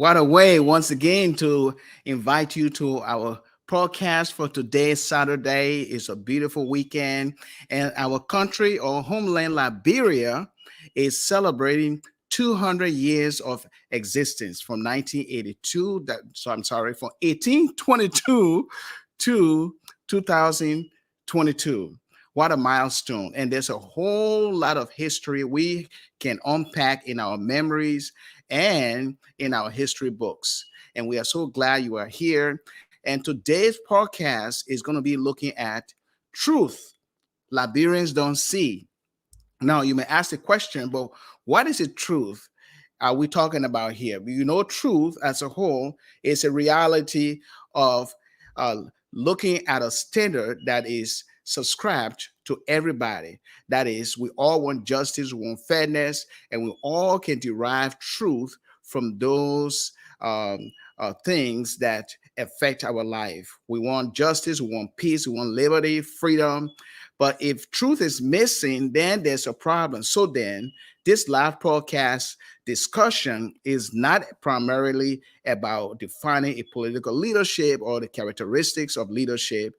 What a way once again to invite you to our podcast for today, Saturday. It's a beautiful weekend, and our country or homeland, Liberia, is celebrating 200 years of existence from 1982. From 1822 to 2022. What a milestone. And there's a whole lot of history we can unpack in our memories and in our history books. And we are so glad you are here. And today's podcast is going to be looking at truth Liberians don't see. Now, you may ask the question, but what is the truth are we talking about here? Truth as a whole is a reality of uh, looking at a standard that is subscribed to everybody. That is, we all want justice, we want fairness, and we all can derive truth from those things that affect our life. We want justice, we want peace, we want liberty, freedom. But if truth is missing, then there's a problem. So then, this live podcast discussion is not primarily about defining a political leadership or the characteristics of leadership,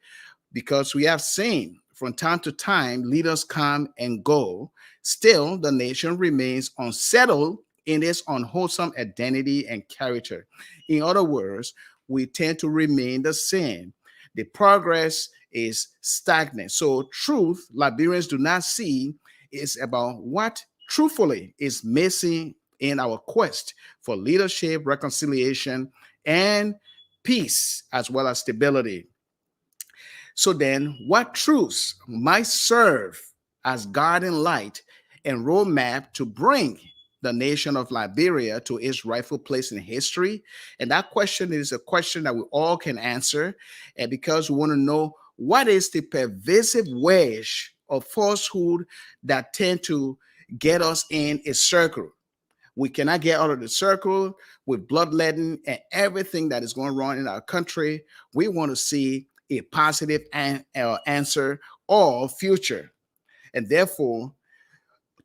because we have seen from time to time leaders come and go. Still, the nation remains unsettled in its unwholesome identity and character. In other words, we tend to remain the same. The progress is stagnant. So, truth Liberians do not see is about what truthfully is missing in our quest for leadership, reconciliation, and peace, as well as stability. So then, what truths might serve as guiding light and roadmap to bring the nation of Liberia to its rightful place in history? And that question is a question that we all can answer. And because we want to know what is the pervasive wedge of falsehood that tend to get us in a circle. We cannot get out of the circle with bloodletting and everything that is going wrong in our country. We want to see a positive answer or future. And therefore,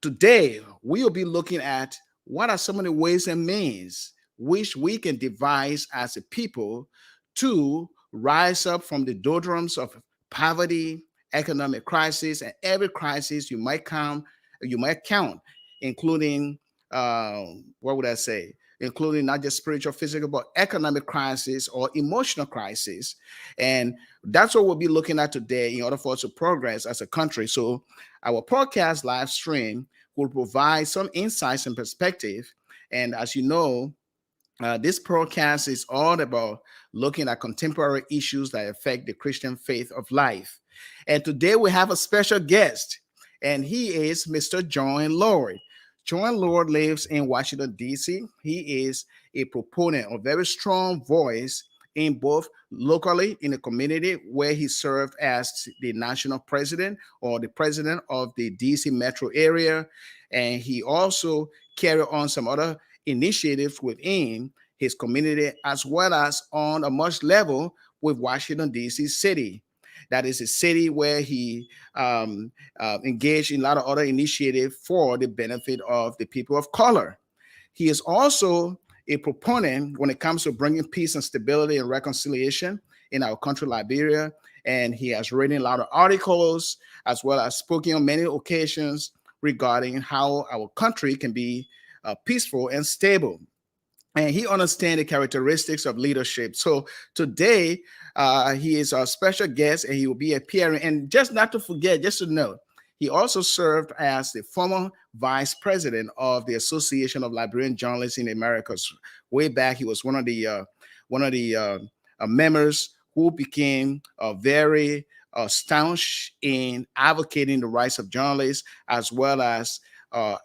today we will be looking at what are some of the ways and means which we can devise as a people to rise up from the doldrums of poverty, economic crisis, and every crisis you might count, including what would I say? Including not just spiritual, physical, but economic crisis or emotional crisis. And that's what we'll be looking at today in order for us to progress as a country. So our podcast live stream will provide some insights and perspective. And as you know, this podcast is all about looking at contemporary issues that affect the Christian faith of life. And today we have a special guest, and he is Mr. John Lord. John Lord lives in Washington, D.C. He is a proponent, a very strong voice in both locally in the community where he served as the national president or the president of the D.C. metro area. And he also carried on some other initiatives within his community, as well as on a much level with Washington, D.C. city. That is a city where he engaged in a lot of other initiatives for the benefit of the people of color. He is also a proponent when it comes to bringing peace and stability and reconciliation in our country, Liberia. And he has written a lot of articles, as well as spoken on many occasions regarding how our country can be peaceful and stable. And he understands the characteristics of leadership. So today, he is our special guest, and he will be appearing. And just not to forget, just to note, he also served as the former vice president of the Association of Liberian Journalists in the Americas. Way back, he was one of the members who became very staunch in advocating the rights of journalists, as well as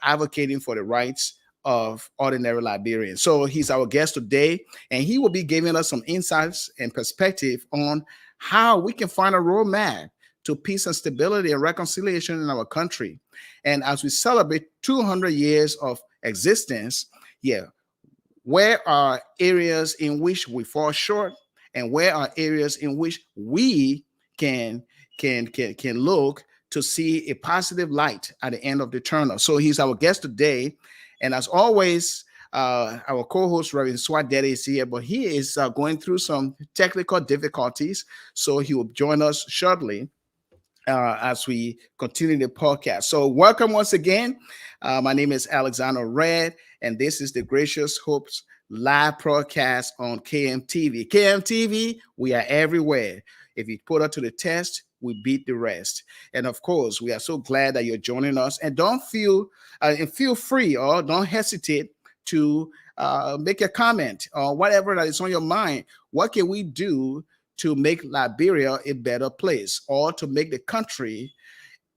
advocating for the rights of ordinary Liberians. So he's our guest today, and he will be giving us some insights and perspective on how we can find a roadmap to peace and stability and reconciliation in our country. And as we celebrate 200 years of existence, where are areas in which we fall short, and where are areas in which we can look to see a positive light at the end of the tunnel. So he's our guest today. And as always, Our co-host Reverend Swadede is here, but he is going through some technical difficulties, so he will join us shortly as we continue the podcast. So, welcome once again. My name is Alexander Red, and this is the Gracious Hopes live broadcast on KMTV. KMTV, we are everywhere. If you put us to the test, we beat the rest. And of course, we are so glad that you're joining us. And don't feel and feel free or don't hesitate to make a comment or whatever that is on your mind. What can we do to make Liberia a better place or to make the country,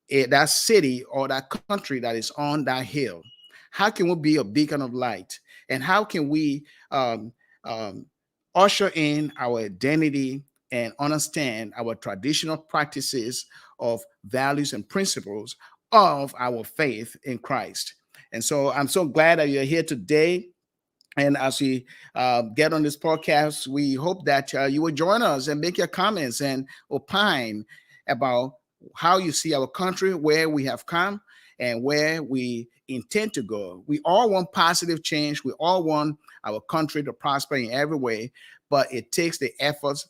that city or that country that is on that hill? How can we be a beacon of light? And how can we um, um, usher in our identity and understand our traditional practices of values and principles of our faith in Christ? And so I'm so glad that you're here today. And as we get on this podcast, we hope that you will join us and make your comments and opine about how you see our country, where we have come, and where we intend to go. We all want positive change. We all want our country to prosper in every way, but it takes the efforts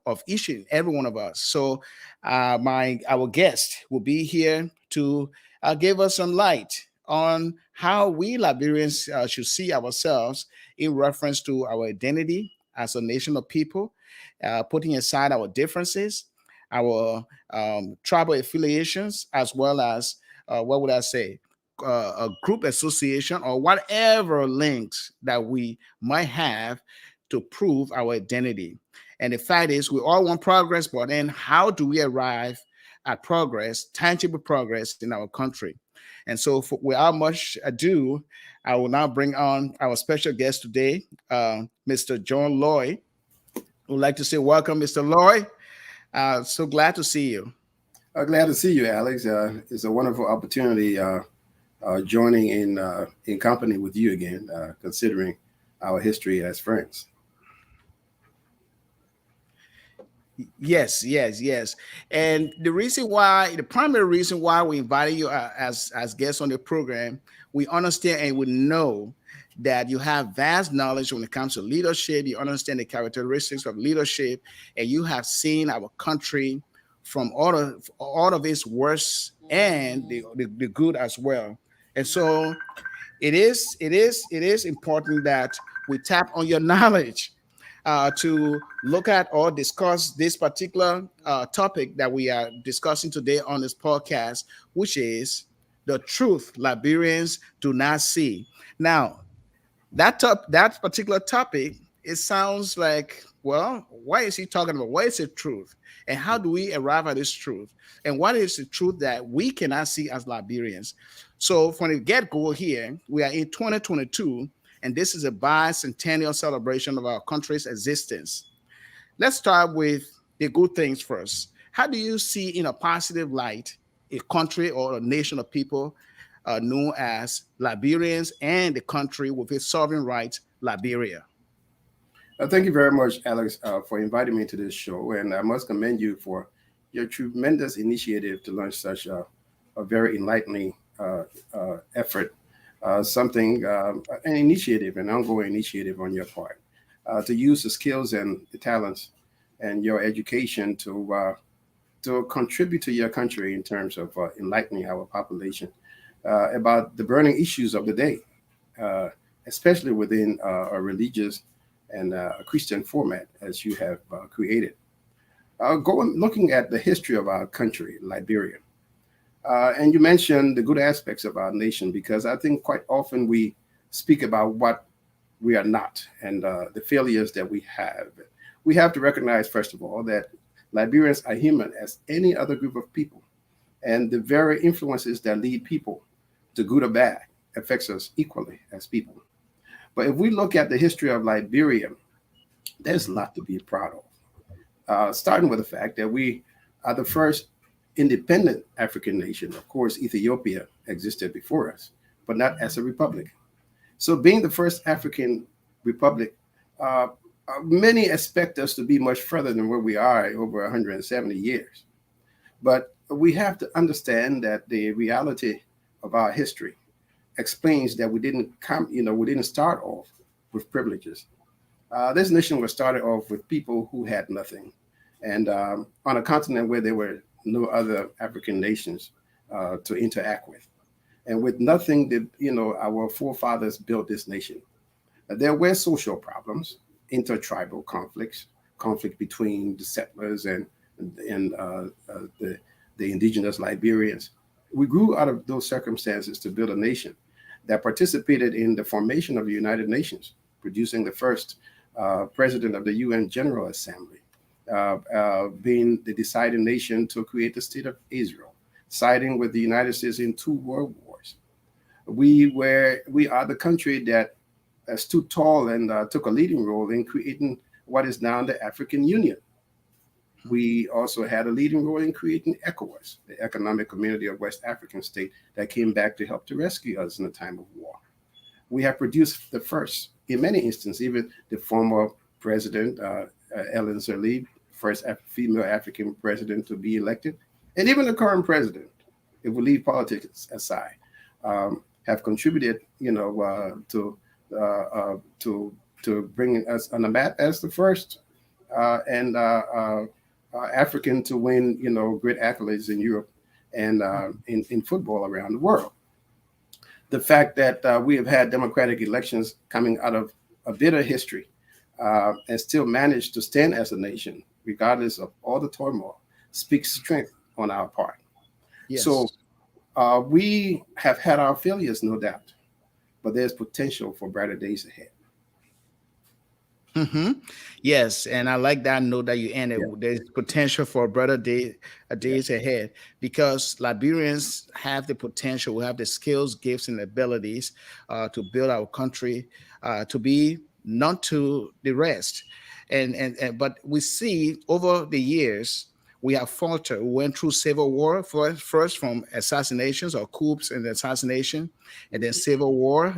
of each and every one of us. So, my our guest will be here to give us some light on how we Liberians should see ourselves in reference to our identity as a nation of people, putting aside our differences, our tribal affiliations, as well as, what would I say, a group association or whatever links that we might have to prove our identity. And the fact is, we all want progress, but then how do we arrive at progress, tangible progress in our country? And so, without much ado, I will now bring on our special guest today, Mr. John Lloyd. I would like to say welcome, Mr. Lloyd. So glad to see you. Glad to see you, Alex. It's a wonderful opportunity joining in company with you again, considering our history as friends. Yes. And the primary reason why we invited you as guests on the program, we understand and we know that you have vast knowledge when it comes to leadership. You understand the characteristics of leadership, and you have seen our country from all of its worst and the good as well. And so it is important that we tap on your knowledge to look at or discuss this particular topic that we are discussing today on this podcast, which is the truth Liberians do not see. Now, that particular topic, it sounds like, well, what is he talking about? What is the truth? And how do we arrive at this truth? And what is the truth that we cannot see as Liberians? So from the get-go here, we are in 2022, and this is a bicentennial celebration of our country's existence. Let's start with the good things first. How do you see in a positive light a country or a nation of people known as Liberians and the country with its sovereign rights, Liberia? Thank you very much, Alex, for inviting me to this show. And I must commend you for your tremendous initiative to launch such a very enlightening effort, an initiative, an ongoing initiative on your part, to use the skills and the talents and your education to contribute to your country in terms of enlightening our population about the burning issues of the day, uh, especially within a religious and a Christian format as you have created. Looking at the history of our country, Liberia, and you mentioned the good aspects of our nation, because I think quite often we speak about what we are not and the failures that we have. We have to recognize, first of all, that Liberians are human as any other group of people, and the very influences that lead people to good or bad affects us equally as people. But if we look at the history of Liberia, there's a lot to be proud of. Starting with the fact that we are the first independent African nation. Of course, Ethiopia existed before us, but not as a republic. So, being the first African republic, uh, many expect us to be much further than where we are over 170 years. But we have to understand that the reality of our history explains that we didn't start off with privileges. This nation was started off with people who had nothing, and on a continent where there were no other African nations to interact with, and with nothing that our forefathers built this nation. There were social problems, intertribal conflicts, conflict between the settlers and the indigenous Liberians. We grew out of those circumstances to build a nation that participated in the formation of the United Nations, producing the first president of the UN General Assembly, being the deciding nation to create the state of Israel, siding with the United States in two world wars. We are the country that stood tall and took a leading role in creating what is now the African Union. We also had a leading role in creating ECOWAS, the Economic Community of West African States, that came back to help to rescue us in a time of war. We have produced the first, in many instances, even the former president, Ellen Sirleaf, first female African president to be elected, and even the current president, if we leave politics aside, have contributed, to bringing us on the map as the first and African to win, great accolades in Europe and in football around the world. The fact that we have had democratic elections coming out of a bitter history and still managed to stand as a nation, regardless of all the turmoil, speaks strength on our part. So Yes. we have had our failures, no doubt, but there's potential for brighter days ahead. hmm Yes, and I like that note that you ended. Yeah, There's potential for a better yeah, days ahead because Liberians have the potential. We have the skills, gifts, and abilities to build our country to be not to the rest. And but we see over the years we have faltered. We went through civil war first from assassinations or coups and assassination, and then civil war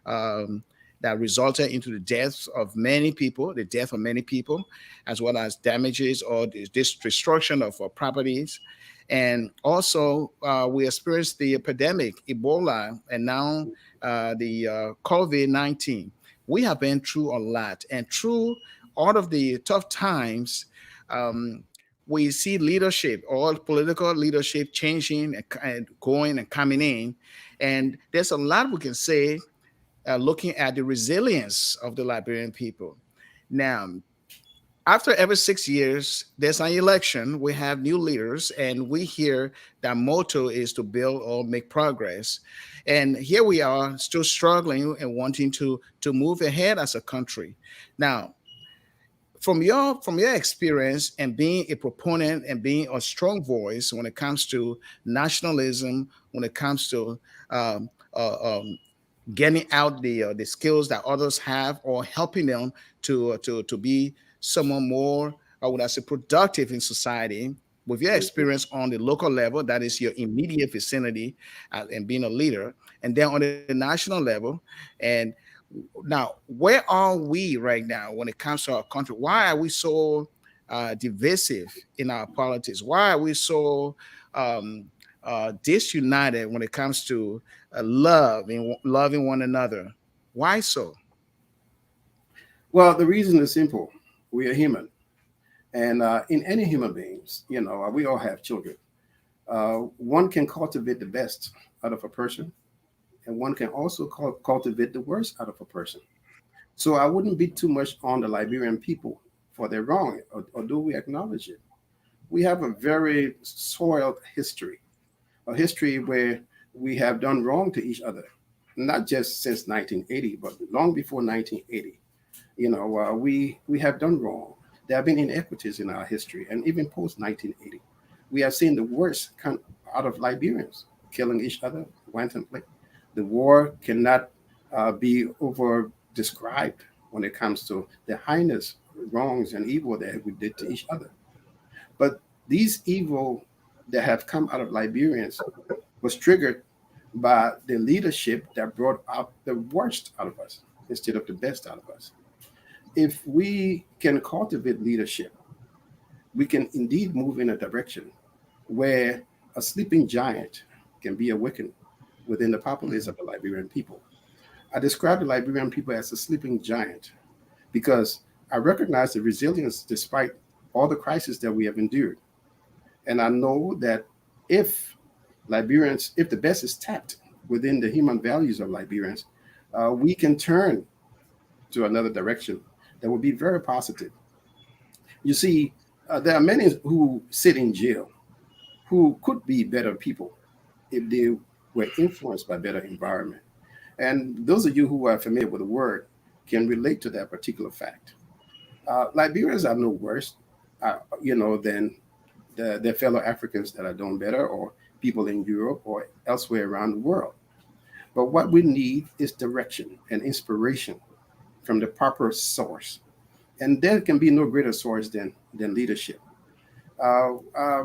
um, that resulted into the deaths of many people, the death of many people, as well as damages or this destruction of properties. And also, we experienced the epidemic, Ebola, and now the COVID-19. We have been through a lot. And through all of the tough times, um, we see leadership, all political leadership changing and going and coming in. And there's a lot we can say looking at the resilience of the Liberian people. Now, after every 6 years, there's an election. We have new leaders, and we hear that motto is to build or make progress. And here we are, still struggling and wanting to move ahead as a country. Now, from your experience and being a proponent and being a strong voice when it comes to nationalism, when it comes to um, getting out the skills that others have or helping them to be someone more, I would I say, productive in society with your mhm. experience on the local level, that is your immediate vicinity, and being a leader, and then on the national level. And now, where are we right now when it comes to our country? Why are we so divisive in our politics? Why are we so disunited when it comes to loving one another? Why so? Well, the reason is simple. We are human. And in any human beings, we all have children. One can cultivate the best out of a person, and one can also cultivate the worst out of a person. So I wouldn't be too much on the Liberian people for their wrong, or do we acknowledge it? We have a very soiled history, a history where we have done wrong to each other, not just since 1980, but long before 1980. We have done wrong. There have been inequities in our history, and even post 1980, we have seen the worst come out of Liberians, killing each other wantonly. The war cannot be over described when it comes to the heinous wrongs and evil that we did to each other. But these evil that have come out of Liberians was triggered by the leadership that brought out the worst out of us instead of the best out of us. If we can cultivate leadership, we can indeed move in a direction where a sleeping giant can be awakened, within the populace of the Liberian people. I describe the Liberian people as a sleeping giant because I recognize the resilience despite all the crises that we have endured. And I know that if if the best is tapped within the human values of Liberians, we can turn to another direction that will be very positive. You see, there are many who sit in jail who could be better people if they were influenced by better environment. And those of you who are familiar with the word can relate to that particular fact. Liberians are no worse, than their fellow Africans that are doing better, or people in Europe or elsewhere around the world. But what we need is direction and inspiration from the proper source, and there can be no greater source than leadership. Uh, uh,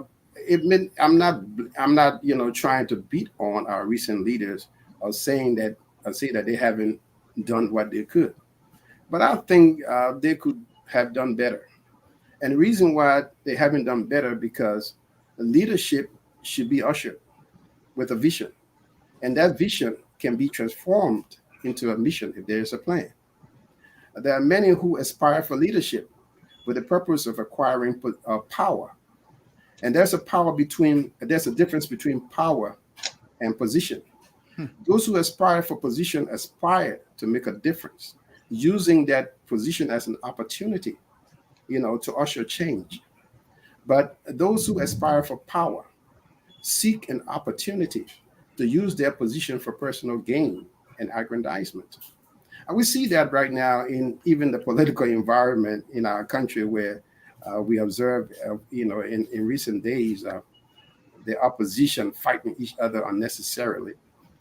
I'm not trying to beat on our recent leaders or say that they haven't done what they could, but I think they could have done better. And the reason why they haven't done better because leadership should be ushered with a vision, and that vision can be transformed into a mission if there is a plan. There are many who aspire for leadership with the purpose of acquiring power, and there's a difference between power and position. Hmm. Those who aspire for position aspire to make a difference, using that position as an opportunity, to usher change. But those who aspire for power seek an opportunity to use their position for personal gain and aggrandizement. And we see that right now in even the political environment in our country, where we observe, in recent days, the opposition fighting each other unnecessarily,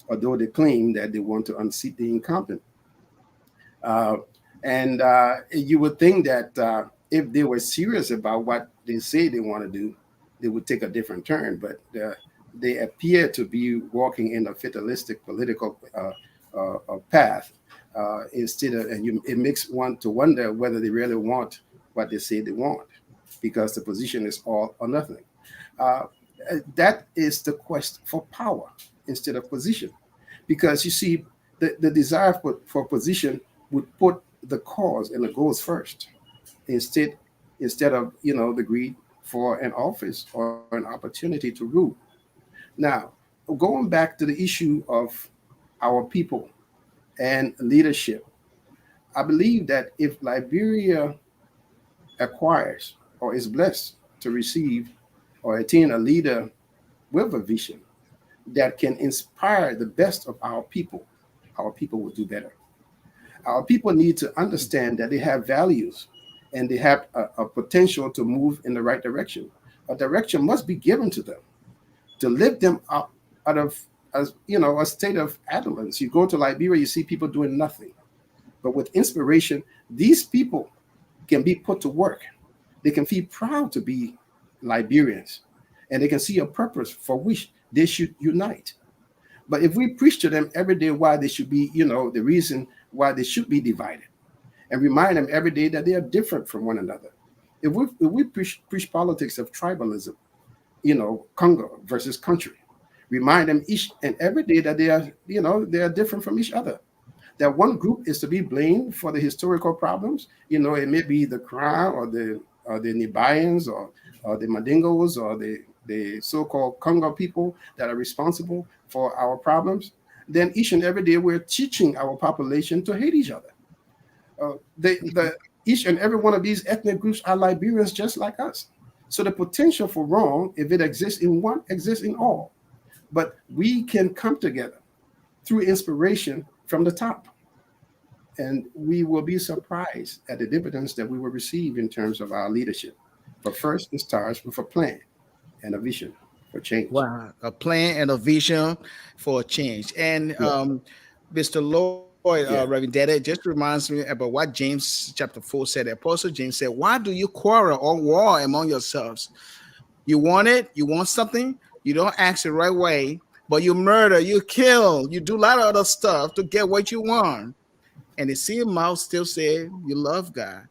although they claim that they want to unseat the incumbent. Uh, and you would think that if they were serious about what they say they want to do, they would take a different turn. But they appear to be walking in a fatalistic political path instead of, it makes one to wonder whether they really want what they say they want, because the position is all or nothing. Uh, that is the quest for power instead of position, because you see, the desire for position would put the cause and the goals first, instead instead of the greed for an office or an opportunity to rule. Now, going back to the issue of our people and leadership, I believe that if Liberia acquires or is blessed to receive or attain a leader with a vision that can inspire the best of our people will do better. Our people need to understand that they have values and they have a potential to move in the right direction. A direction must be given to them to lift them up out of, as a state of adolescence. You go to Liberia, you see people doing nothing. But with inspiration, these people can be put to work. They can feel proud to be Liberians, and they can see a purpose for which they should unite. But if we preach to them every day why they should be, the reason why they should be divided, and remind them every day that they are different from one another. If we preach politics of tribalism, Congo versus country, remind them each and every day that they are different from each other. That one group is to be blamed for the historical problems. It may be the Crown or the Liberians or the Mandingos or the so-called Congo people that are responsible for our problems. Then each and every day we're teaching our population to hate each other. Each and every one of these ethnic groups are Liberians just like us. So the potential for wrong, if it exists in one, exists in all. But we can come together through inspiration from the top, and we will be surprised at the dividends that we will receive in terms of our leadership. But first, it starts with a plan and a vision for change. Wow, a plan and a vision for a change. And Yeah, Mr. Lloyd, Reverend yeah, Daddy, just reminds me about what James chapter 4 said. The Apostle James said, why do you quarrel or war among yourselves? You want it, you want something, you don't ask the right way, but you murder, you kill, you do a lot of other stuff to get what you want. And the same mouth still say you love God.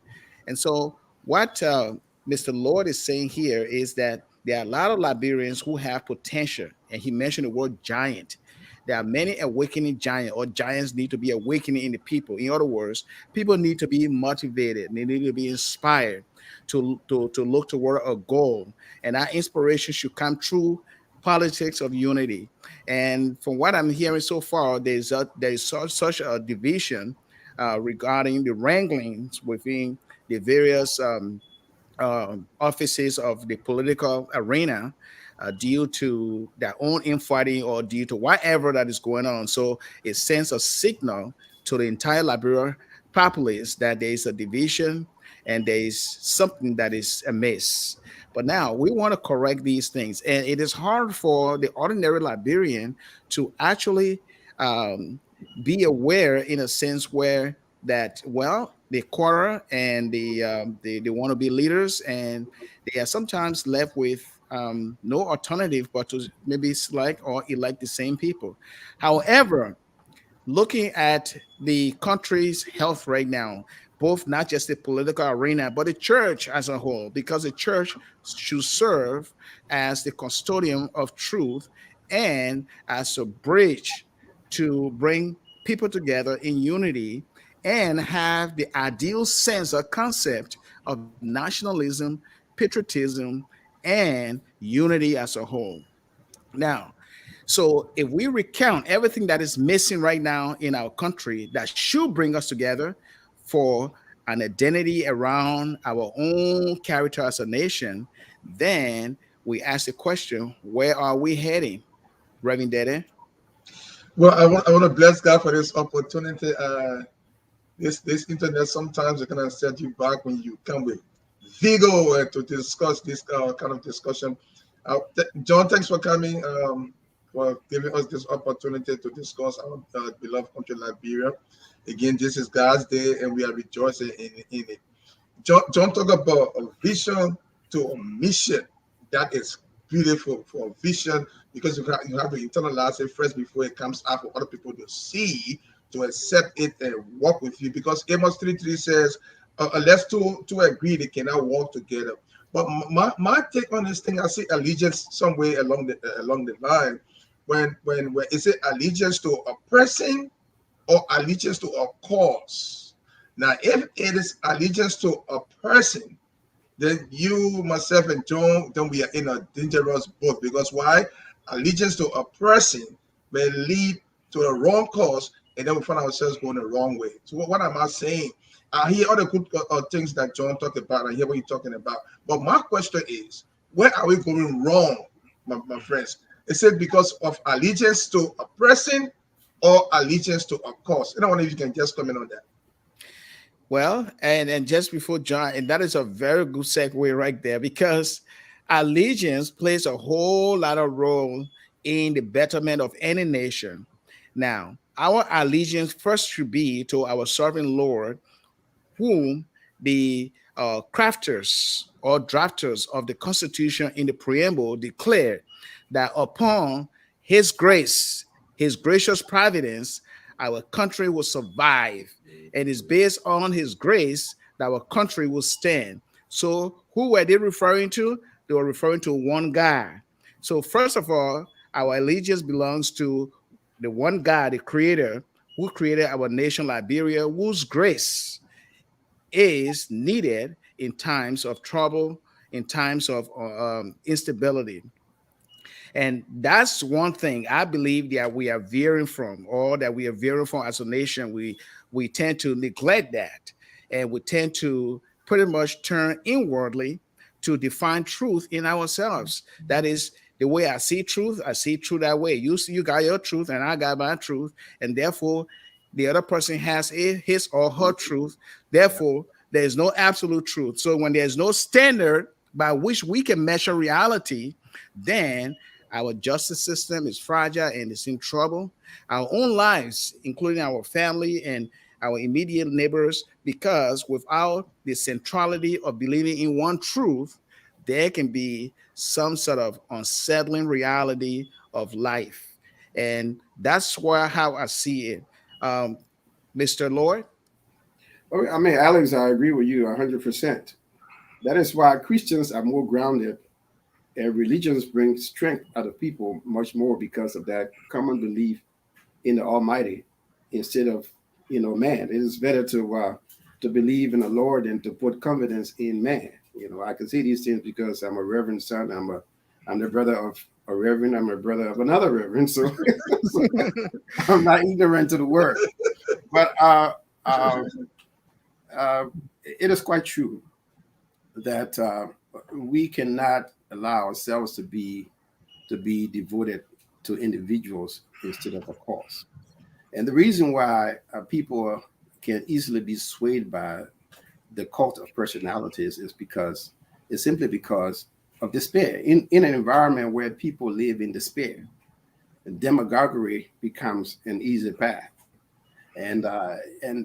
And so what Mr. Lord is saying here is that there are a lot of Liberians who have potential, and he mentioned the word giant. There are many awakening giants, or giants need to be awakening in the people. In other words, people need to be motivated. They need to be inspired to look toward a goal. And that inspiration should come through politics of unity. And from what I'm hearing so far, there's such a division regarding the wranglings within the various offices of the political arena due to their own infighting or due to whatever that is going on. So it sends a signal to the entire Liberia populace that there is a division and there is something that is amiss. But now we want to correct these things. And it is hard for the ordinary Liberian to actually um, be aware in a sense where that, well, they quarrel and they want to be leaders, and they are sometimes left with no alternative but to maybe select or elect the same people. However, looking at the country's health right now, both not just the political arena, but the church as a whole, because the church should serve as the custodian of truth and as a bridge to bring people together in unity and have the ideal sense or concept of nationalism, patriotism, and unity as a whole. Now, so if we recount everything that is missing right now in our country that should bring us together for an identity around our own character as a nation, then we ask the question, where are we heading, Reverend Dede? Well, I want to bless God for this opportunity. This internet sometimes it can set you back when you come with vigor to discuss this kind of discussion. John, thanks for coming. For giving us this opportunity to discuss our beloved country, Liberia. Again, this is God's day, and we are rejoicing in it. John talk about a vision to a mission. That is beautiful for a vision because you have to internalize it first before it comes out for other people to see, to accept it and walk with you. Because Amos 3:3 says, unless two agree, they cannot walk together. But my take on this thing, I see allegiance somewhere along the line. When is it allegiance to a person or allegiance to a cause? Now, if it is allegiance to a person, then you, myself, and John, then we are in a dangerous boat. Because why? Allegiance to a person may lead to a wrong cause, and then we find ourselves going the wrong way. So what am I saying? I hear all the good things that John talked about. I hear what you're talking about. But my question is, where are we going wrong, my friends? Is it because of allegiance to a person or allegiance to a cause? I don't know if you can just comment on that. Well, and just before John, and that is a very good segue right there, because allegiance plays a whole lot of role in the betterment of any nation. Now, our allegiance first should be to our sovereign Lord, whom the crafters or drafters of the Constitution in the preamble declared that upon His grace, His gracious providence, our country will survive. And it's based on His grace that our country will stand. So, who were they referring to? They were referring to one God. So, first of all, our allegiance belongs to the one God, the Creator, who created our nation, Liberia, whose grace is needed in times of trouble, in times of instability. And that's one thing I believe that we are veering from, or that we are veering from as a nation. We tend to neglect that, and we tend to pretty much turn inwardly to define truth in ourselves. That is the way I see truth. I see truth that way. You got your truth, and I got my truth, and therefore the other person has his or her truth. Therefore, there is no absolute truth. So when there's no standard by which we can measure reality, then our justice system is fragile and is in trouble. Our own lives, including our family and our immediate neighbors, because without the centrality of believing in one truth, there can be some sort of unsettling reality of life. And that's where how I see it. Um, Mr. Lord? Oh, I mean, Alex, I agree with you 100%. That is why Christians are more grounded, and religions bring strength out of people much more because of that common belief in the Almighty instead of man. It is better to believe in the Lord than to put confidence in man. I can say these things because I'm a reverend son. I'm the brother of a reverend. I'm a brother of another reverend. So, so I'm not ignorant to the word. But it is quite true that we cannot allow ourselves to be devoted to individuals instead of a cause. And the reason why people can easily be swayed by the cult of personalities is because it's simply because of despair. In an environment where people live in despair, demagoguery becomes an easy path. And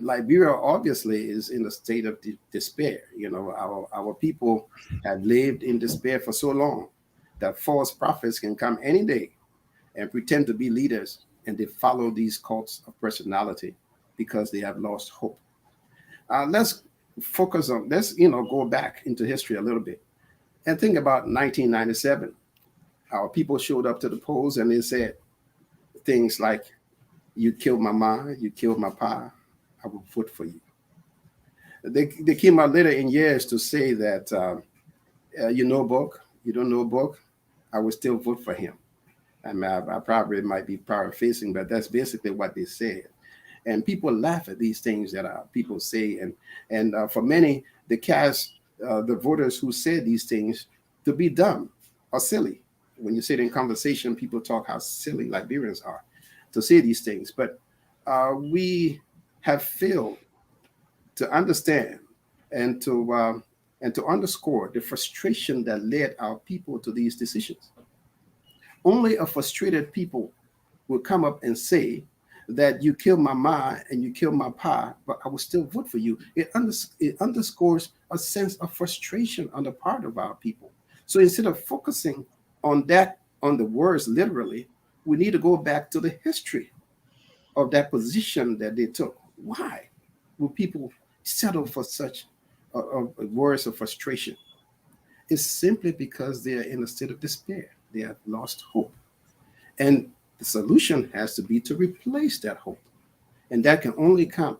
Liberia obviously is in a state of despair. Our people have lived in despair for so long that false prophets can come any day and pretend to be leaders, and they follow these cults of personality because they have lost hope. Let's focus on let's go back into history a little bit and think about 1997. Our people showed up to the polls and they said things like, "You killed my ma, you killed my pa, I will vote for you." They came out later in years to say that you know book, you don't know book, I will still vote for him. I mean, I probably might be paraphrasing, but that's basically what they said. And people laugh at these things that people say, and for many, they cast the voters who said these things to be dumb or silly. When you sit in conversation, people talk how silly Liberians are to say these things, but we have failed to understand and to underscore the frustration that led our people to these decisions. Only a frustrated people will come up and say that you killed my ma and you killed my pa, but I will still vote for you. It underscores a sense of frustration on the part of our people. So instead of focusing on that, on the words literally, we need to go back to the history of that position that they took. Why will people settle for such words of frustration? It's simply because they are in a state of despair. They have lost hope. And the solution has to be to replace that hope. And that can only come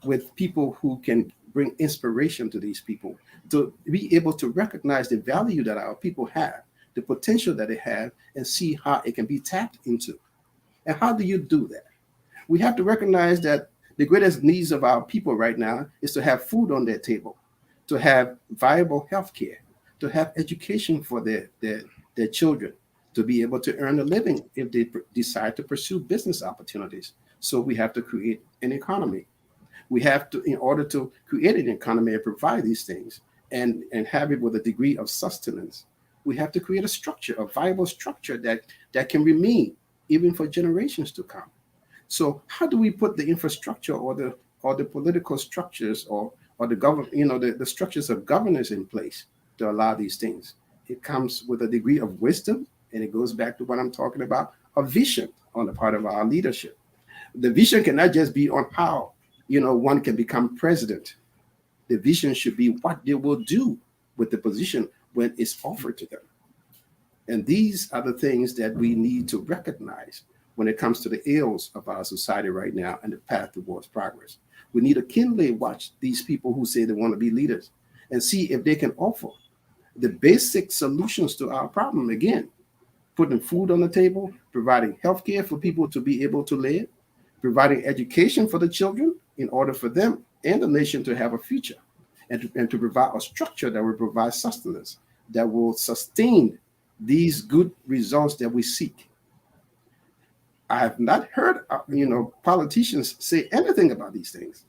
with people who can bring inspiration to these people, to be able to recognize the value that our people have, the potential that they have, and see how it can be tapped into. And how do you do that? We have to recognize that the greatest needs of our people right now is to have food on their table, to have viable health care, to have education for their children, to be able to earn a living if they decide to pursue business opportunities. So we have to create an economy. We have to, in order to create an economy and provide these things and have it with a degree of sustenance, we have to create a structure, a viable structure that can remain even for generations to come. So how do we put the infrastructure or the political structures or the government, the structures of governance in place to allow these things? It comes with a degree of wisdom, and it goes back to what I'm talking about, a vision on the part of our leadership. The vision cannot just be on how, one can become president. The vision should be what they will do with the position when it's offered to them. And these are the things that we need to recognize when it comes to the ills of our society right now and the path towards progress. We need to keenly watch these people who say they want to be leaders and see if they can offer the basic solutions to our problem. Again, putting food on the table, providing health care for people to be able to live, providing education for the children in order for them and the nation to have a future, and to provide a structure that will provide sustenance, that will sustain these good results that we seek. I have not heard, politicians say anything about these things.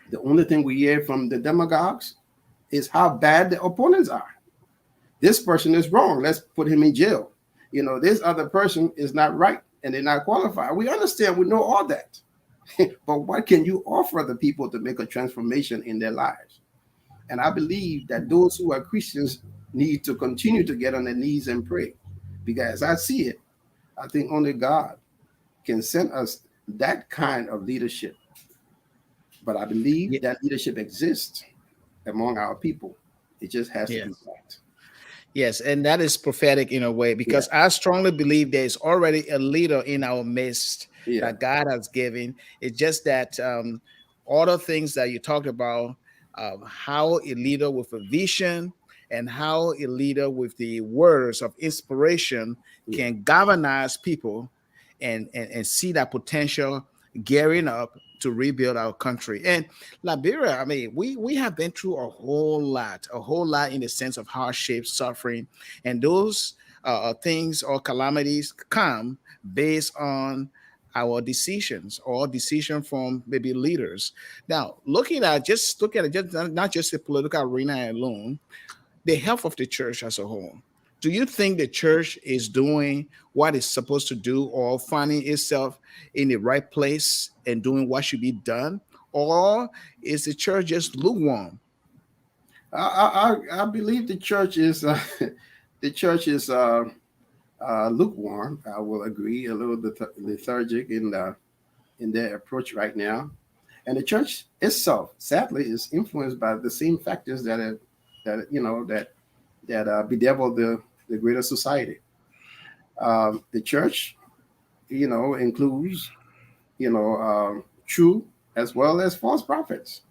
The only thing we hear from the demagogues is how bad the opponents are. This person is wrong. Let's put him in jail. This other person is not right and they're not qualified. We understand, we know all that. But what can you offer the people to make a transformation in their lives? And I believe that those who are Christians need to continue to get on their knees and pray. Because as I see it, I think only God can send us that kind of leadership. But I believe Yeah, that leadership exists among our people. It just has to yeah. be right. Yes, and that is prophetic in a way Yeah, because I strongly believe there is already a leader in our midst yeah, that God has given. It's just that all the things that you talked about, how a leader with a vision and how a leader with the words of inspiration yeah. can galvanize people and see that potential gearing up to rebuild our country. And Liberia, I mean, we have been through a whole lot in the sense of hardship, suffering, and those things or calamities come based on our decisions or decision from maybe leaders. Now, look at it, just not just the political arena alone, the health of the church as a whole. Do you think the church is doing what it's supposed to do or finding itself in the right place and doing what should be done? Or is the church just lukewarm? I believe the church is the church is lukewarm. I will agree, a little bit lethargic in their approach right now. And the church itself, sadly, is influenced by the same factors that bedevil the greater society. The church, includes true as well as false prophets.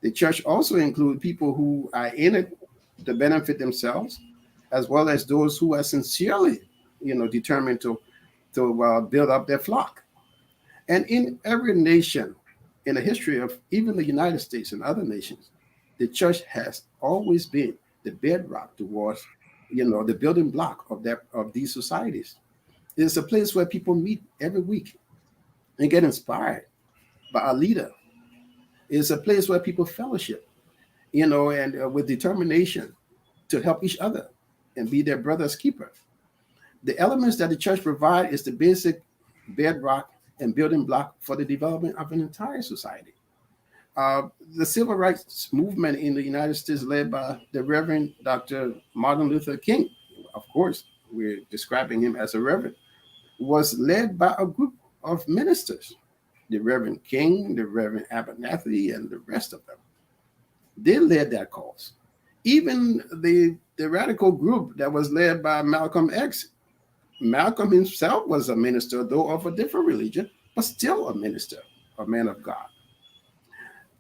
The church also includes people who are in it to benefit themselves, as well as those who are sincerely, determined to build up their flock. And in every nation, in the history of even the United States and other nations, the church has always been the bedrock towards, the building block of these societies. It's a place where people meet every week and get inspired by a leader. It's a place where people fellowship, and with determination to help each other and be their brother's keeper. The elements that the church provide is the basic bedrock and building block for the development of an entire society. The civil rights movement in the United States, led by the Reverend Dr. Martin Luther King, of course, we're describing him as a reverend, was led by a group of ministers, the Reverend King, the Reverend Abernathy, and the rest of them. They led that cause. Even the radical group that was led by Malcolm X, Malcolm himself was a minister, though of a different religion, but still a minister, a man of God.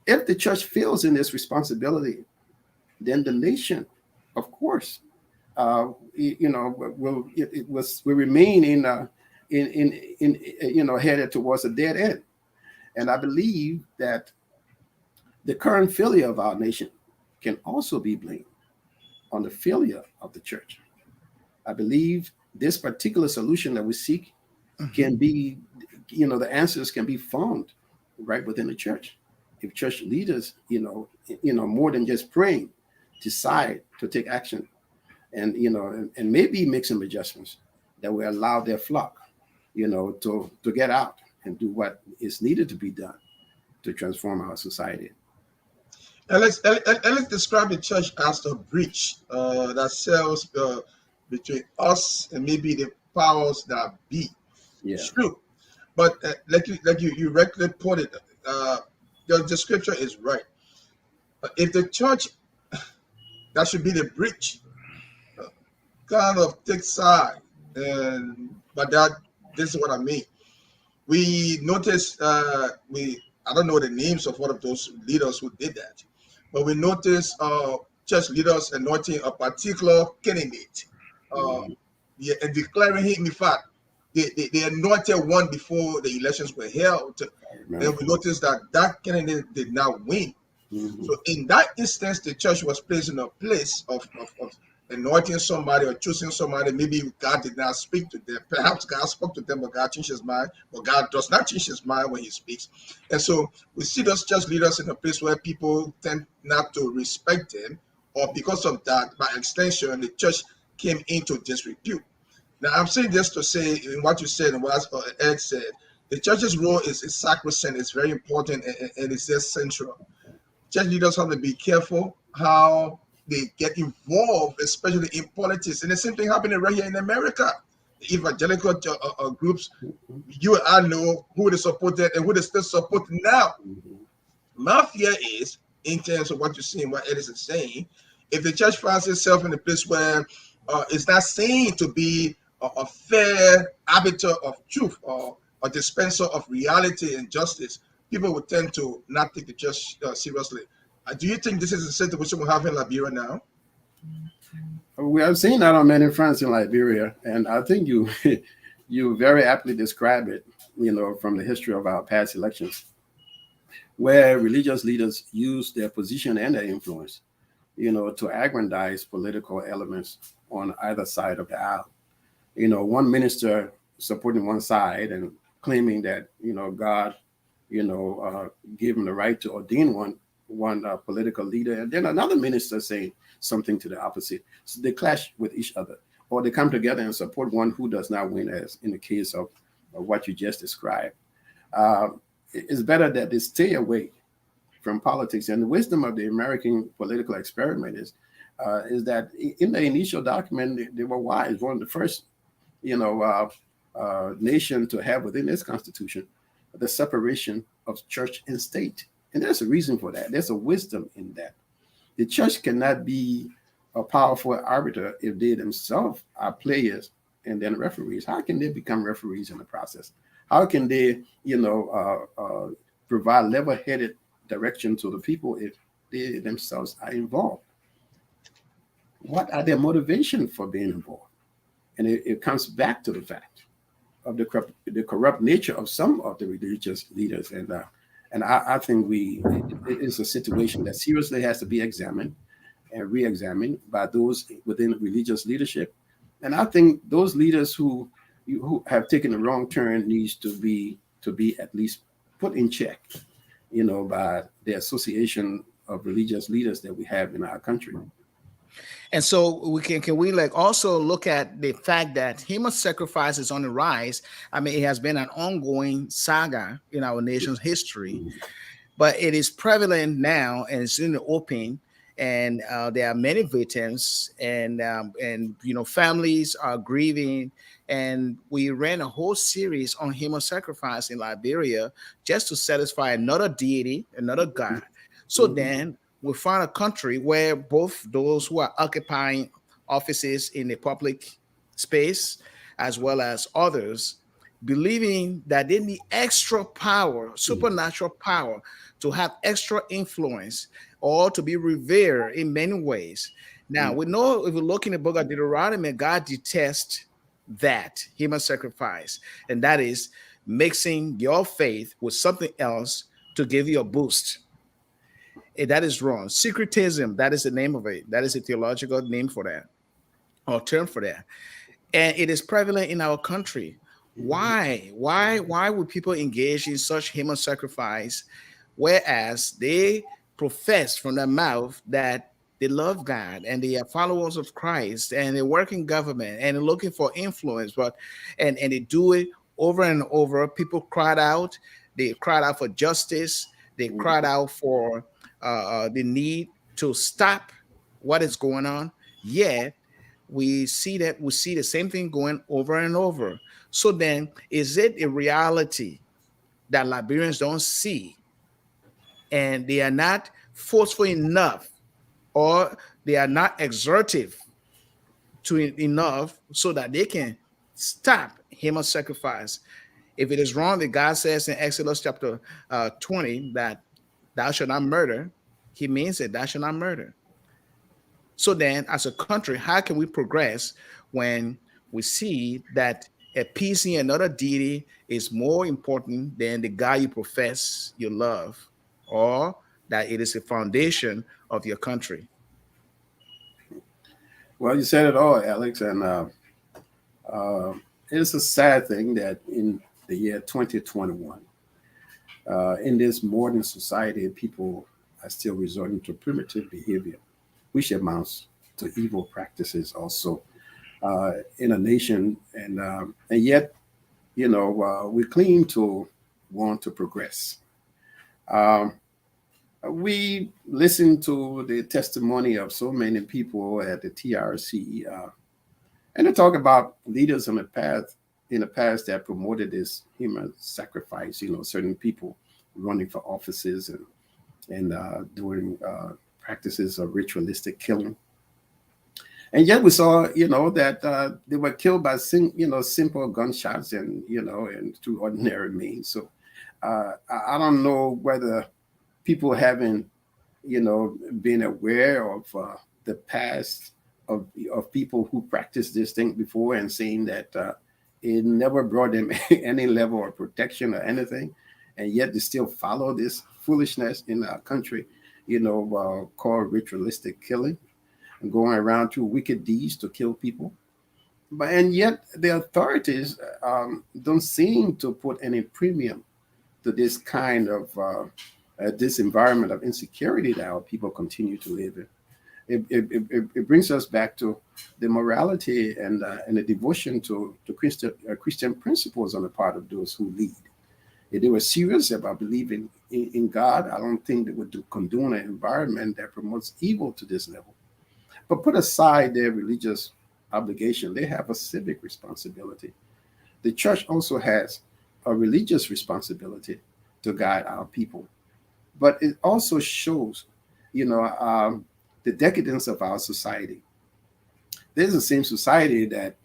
If the church fails in this responsibility, then the nation, of course, will remain headed towards a dead end. And I believe that the current failure of our nation can also be blamed on the failure of the church. I believe this particular solution that we seek can be, the answers can be found right within the church. If church leaders, more than just praying, decide to take action and maybe make some adjustments that will allow their flock, to get out and do what is needed to be done to transform our society. And let's describe the church as the bridge that sells between us and maybe the powers that be. Yeah. True, but like you rightly put it, the scripture is right. If the church that should be the bridge kind of takes side, and but that this is what I mean. We noticed we I don't know the names of one of those leaders who did that, but we noticed church leaders anointing a particular candidate, Mhm. yeah, and declaring him. In fact, they anointed one before the elections were held, I and remember. we noticed that that candidate did not win. Mhm. So in that instance, the church was placed in a place of anointing somebody or choosing somebody. Maybe God did not speak to them. Perhaps God spoke to them, but God changed his mind. But God does not change his mind when he speaks. And so we see those church leaders in a place where people tend not to respect them, or because of that, by extension, the church came into disrepute. Now, I'm saying this to say, in what you said and what Ed said, the church's role is sacrosanct, it's very important, and it's just central. Church leaders have to be careful how they get involved, especially in politics. And the same thing happening right here in America. The evangelical groups, Mhm. you and I know who they supported and who they still support now. Mhm. My fear is, in terms of what you're seeing, what Edison is saying, If the church finds itself in a place where it's not seen to be a fair arbiter of truth or a dispenser of reality and justice, people would tend to not take the church seriously. Do you think this is the situation we have in Liberia now? We have seen that on many fronts in Liberia, and I think you you very aptly describe it. From the history of our past elections, where religious leaders use their position and their influence, to aggrandize political elements on either side of the aisle. One minister supporting one side and claiming that God, gave him the right to ordain one political leader, and then another minister saying something to the opposite. So they clash with each other, or they come together and support one who does not win, as in the case of what you just described. Uh, it's better that they stay away from politics. And the wisdom of the American political experiment is that in the initial document they were wise. One of the first, nation to have within its constitution the separation of church and state. And there's a reason for that. There's a wisdom in that. The church cannot be a powerful arbiter if they themselves are players and then referees. How can they become referees in the process? How can they, provide level-headed direction to the people if they themselves are involved? What are their motivation for being involved? And it comes back to the fact of the corrupt nature of some of the religious leaders. And I think it is a situation that seriously has to be examined and re-examined by those within religious leadership. And I think those leaders who have taken the wrong turn needs to be at least put in check, by the association of religious leaders that we have in our country. And so we can we like also look at the fact that human sacrifice is on the rise. I mean, it has been an ongoing saga in our nation's history, but it is prevalent now and it's in the open. And there are many victims, and families are grieving. And we ran a whole series on human sacrifice in Liberia just to satisfy another deity, another god. So then we find a country where both those who are occupying offices in the public space as well as others believing that they need extra power, supernatural power, to have extra influence or to be revered in many ways. Now, we know if we look in the book of Deuteronomy, God detests that human sacrifice, and that is mixing your faith with something else to give you a boost. That is wrong. Secretism, that is the name of it. That is a theological name for that or term for that. And it is prevalent in our country. Why? Why would people engage in such human sacrifice, whereas they profess from their mouth that they love God and they are followers of Christ and they work in government and they're looking for influence, but and they do it over and over. People cried out. They cried out for justice. They cried out for the need to stop what is going on. Yet we see the same thing going over and over. So then, is it a reality that Liberians don't see, and they are not forceful enough, or they are not exertive to enough so that they can stop human sacrifice? If it is wrong that God says in Exodus chapter 20 that thou shalt not murder, he means that thou shalt not murder. So then, as a country, how can we progress when we see that appeasing another deity is more important than the God you profess you love, or that it is the foundation of your country? Well, you said it all, Alex, and it's a sad thing that in the year 2021, in this modern society, people are still resorting to primitive behavior, which amounts to evil practices also in a nation, and yet, we claim to want to progress. Um, we listen to the testimony of so many people at the TRC, and they talk about leaders in the past that promoted this human sacrifice. Certain people running for offices and doing practices of ritualistic killing. And yet we saw, that they were killed by, simple gunshots and, and through ordinary means. So I don't know whether people haven't, been aware of the past of people who practiced this thing before and saying that it never brought them any level of protection or anything. And yet they still follow this foolishness in our country, called ritualistic killing and going around through wicked deeds to kill people. But and yet the authorities don't seem to put any premium to this kind of this environment of insecurity that our people continue to live in. It brings us back to the morality and the devotion to Christian principles on the part of those who lead. If they were serious about believing in God, I don't think they would condone an environment that promotes evil to this level. But put aside their religious obligation, they have a civic responsibility. The church also has a religious responsibility to guide our people. But it also shows, the decadence of our society. This is the same society that,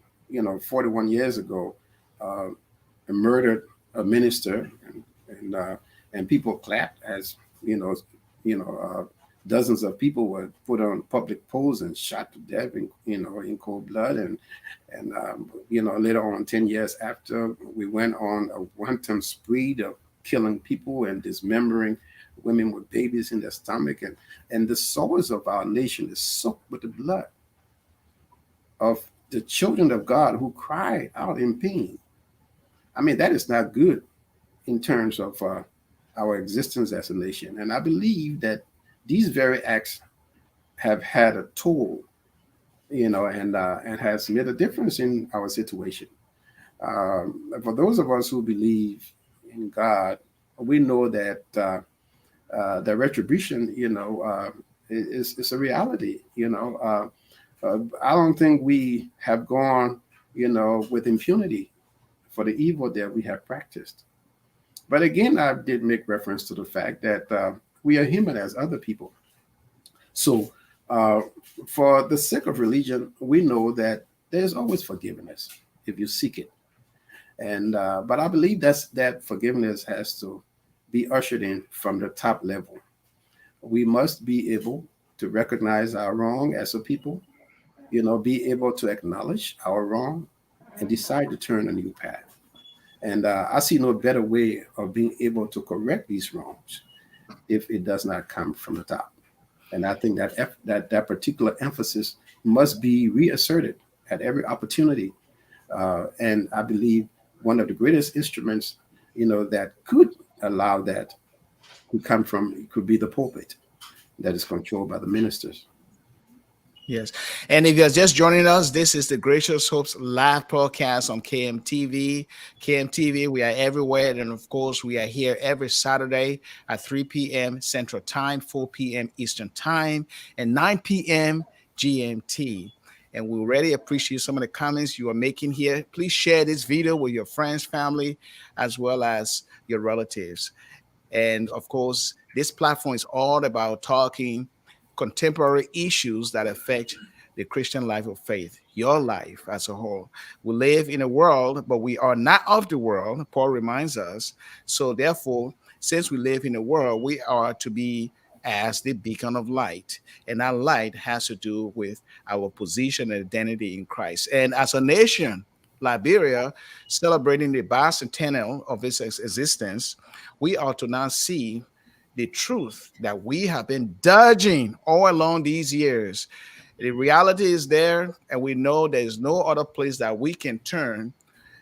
41 years ago, uh, murdered a minister, and people clapped as, you know, you know, dozens of people were put on public poles and shot to death in cold blood. And later on, 10 years after, we went on a wanton spree of killing people and dismembering women with babies in their stomach. And the soils of our nation is soaked with the blood of the children of God who cried out in pain. I mean, that is not good in terms of our existence as a nation. And I believe that these very acts have had a toll, and has made a difference in our situation. For those of us who believe in God, we know that the retribution, is a reality. I don't think we have gone, with impunity for the evil that we have practiced. But again, I did make reference to the fact that we are human as other people. So, uh, for the sake of religion, we know that there's always forgiveness if you seek it. And but I believe that forgiveness has to be ushered in from the top level. We must be able to recognize our wrong as a people, be able to acknowledge our wrong and decide to turn a new path. And I see no better way of being able to correct these wrongs if it does not come from the top. And I think that particular emphasis must be reasserted at every opportunity. And I believe one of the greatest instruments, that could allow that to come from it could be the pulpit that is controlled by the ministers. Yes. And if you're just joining us, this is the Gracious Hopes live podcast on KMTV. KMTV, we are everywhere. And of course, we are here every Saturday at 3 p.m. Central Time, 4 p.m. Eastern Time, and 9 p.m. GMT. And we really appreciate some of the comments you are making here. Please share this video with your friends, family, as well as your relatives. And of course, this platform is all about talking contemporary issues that affect the Christian life of faith, your life as a whole. We live in a world, but we are not of the world, Paul reminds us. So, therefore, since we live in a world, we are to be as the beacon of light. And that light has to do with our position and identity in Christ. And as a nation, Liberia, celebrating the bicentennial of its existence, we ought to now see the truth that we have been dodging all along these years. The reality is there, and we know there is no other place that we can turn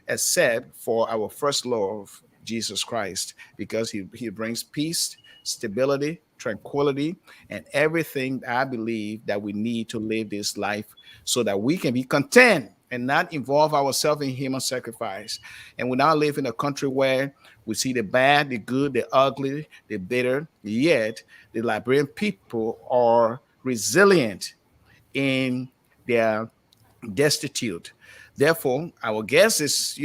except for our first love, Jesus Christ, because he brings peace, stability, tranquility, and everything I believe that we need to live this life so that we can be content and not involve ourselves in human sacrifice. And we now live in a country where we see the bad, the good, the ugly, the bitter, yet the Liberian people are resilient in their destitute. Therefore, our guest is,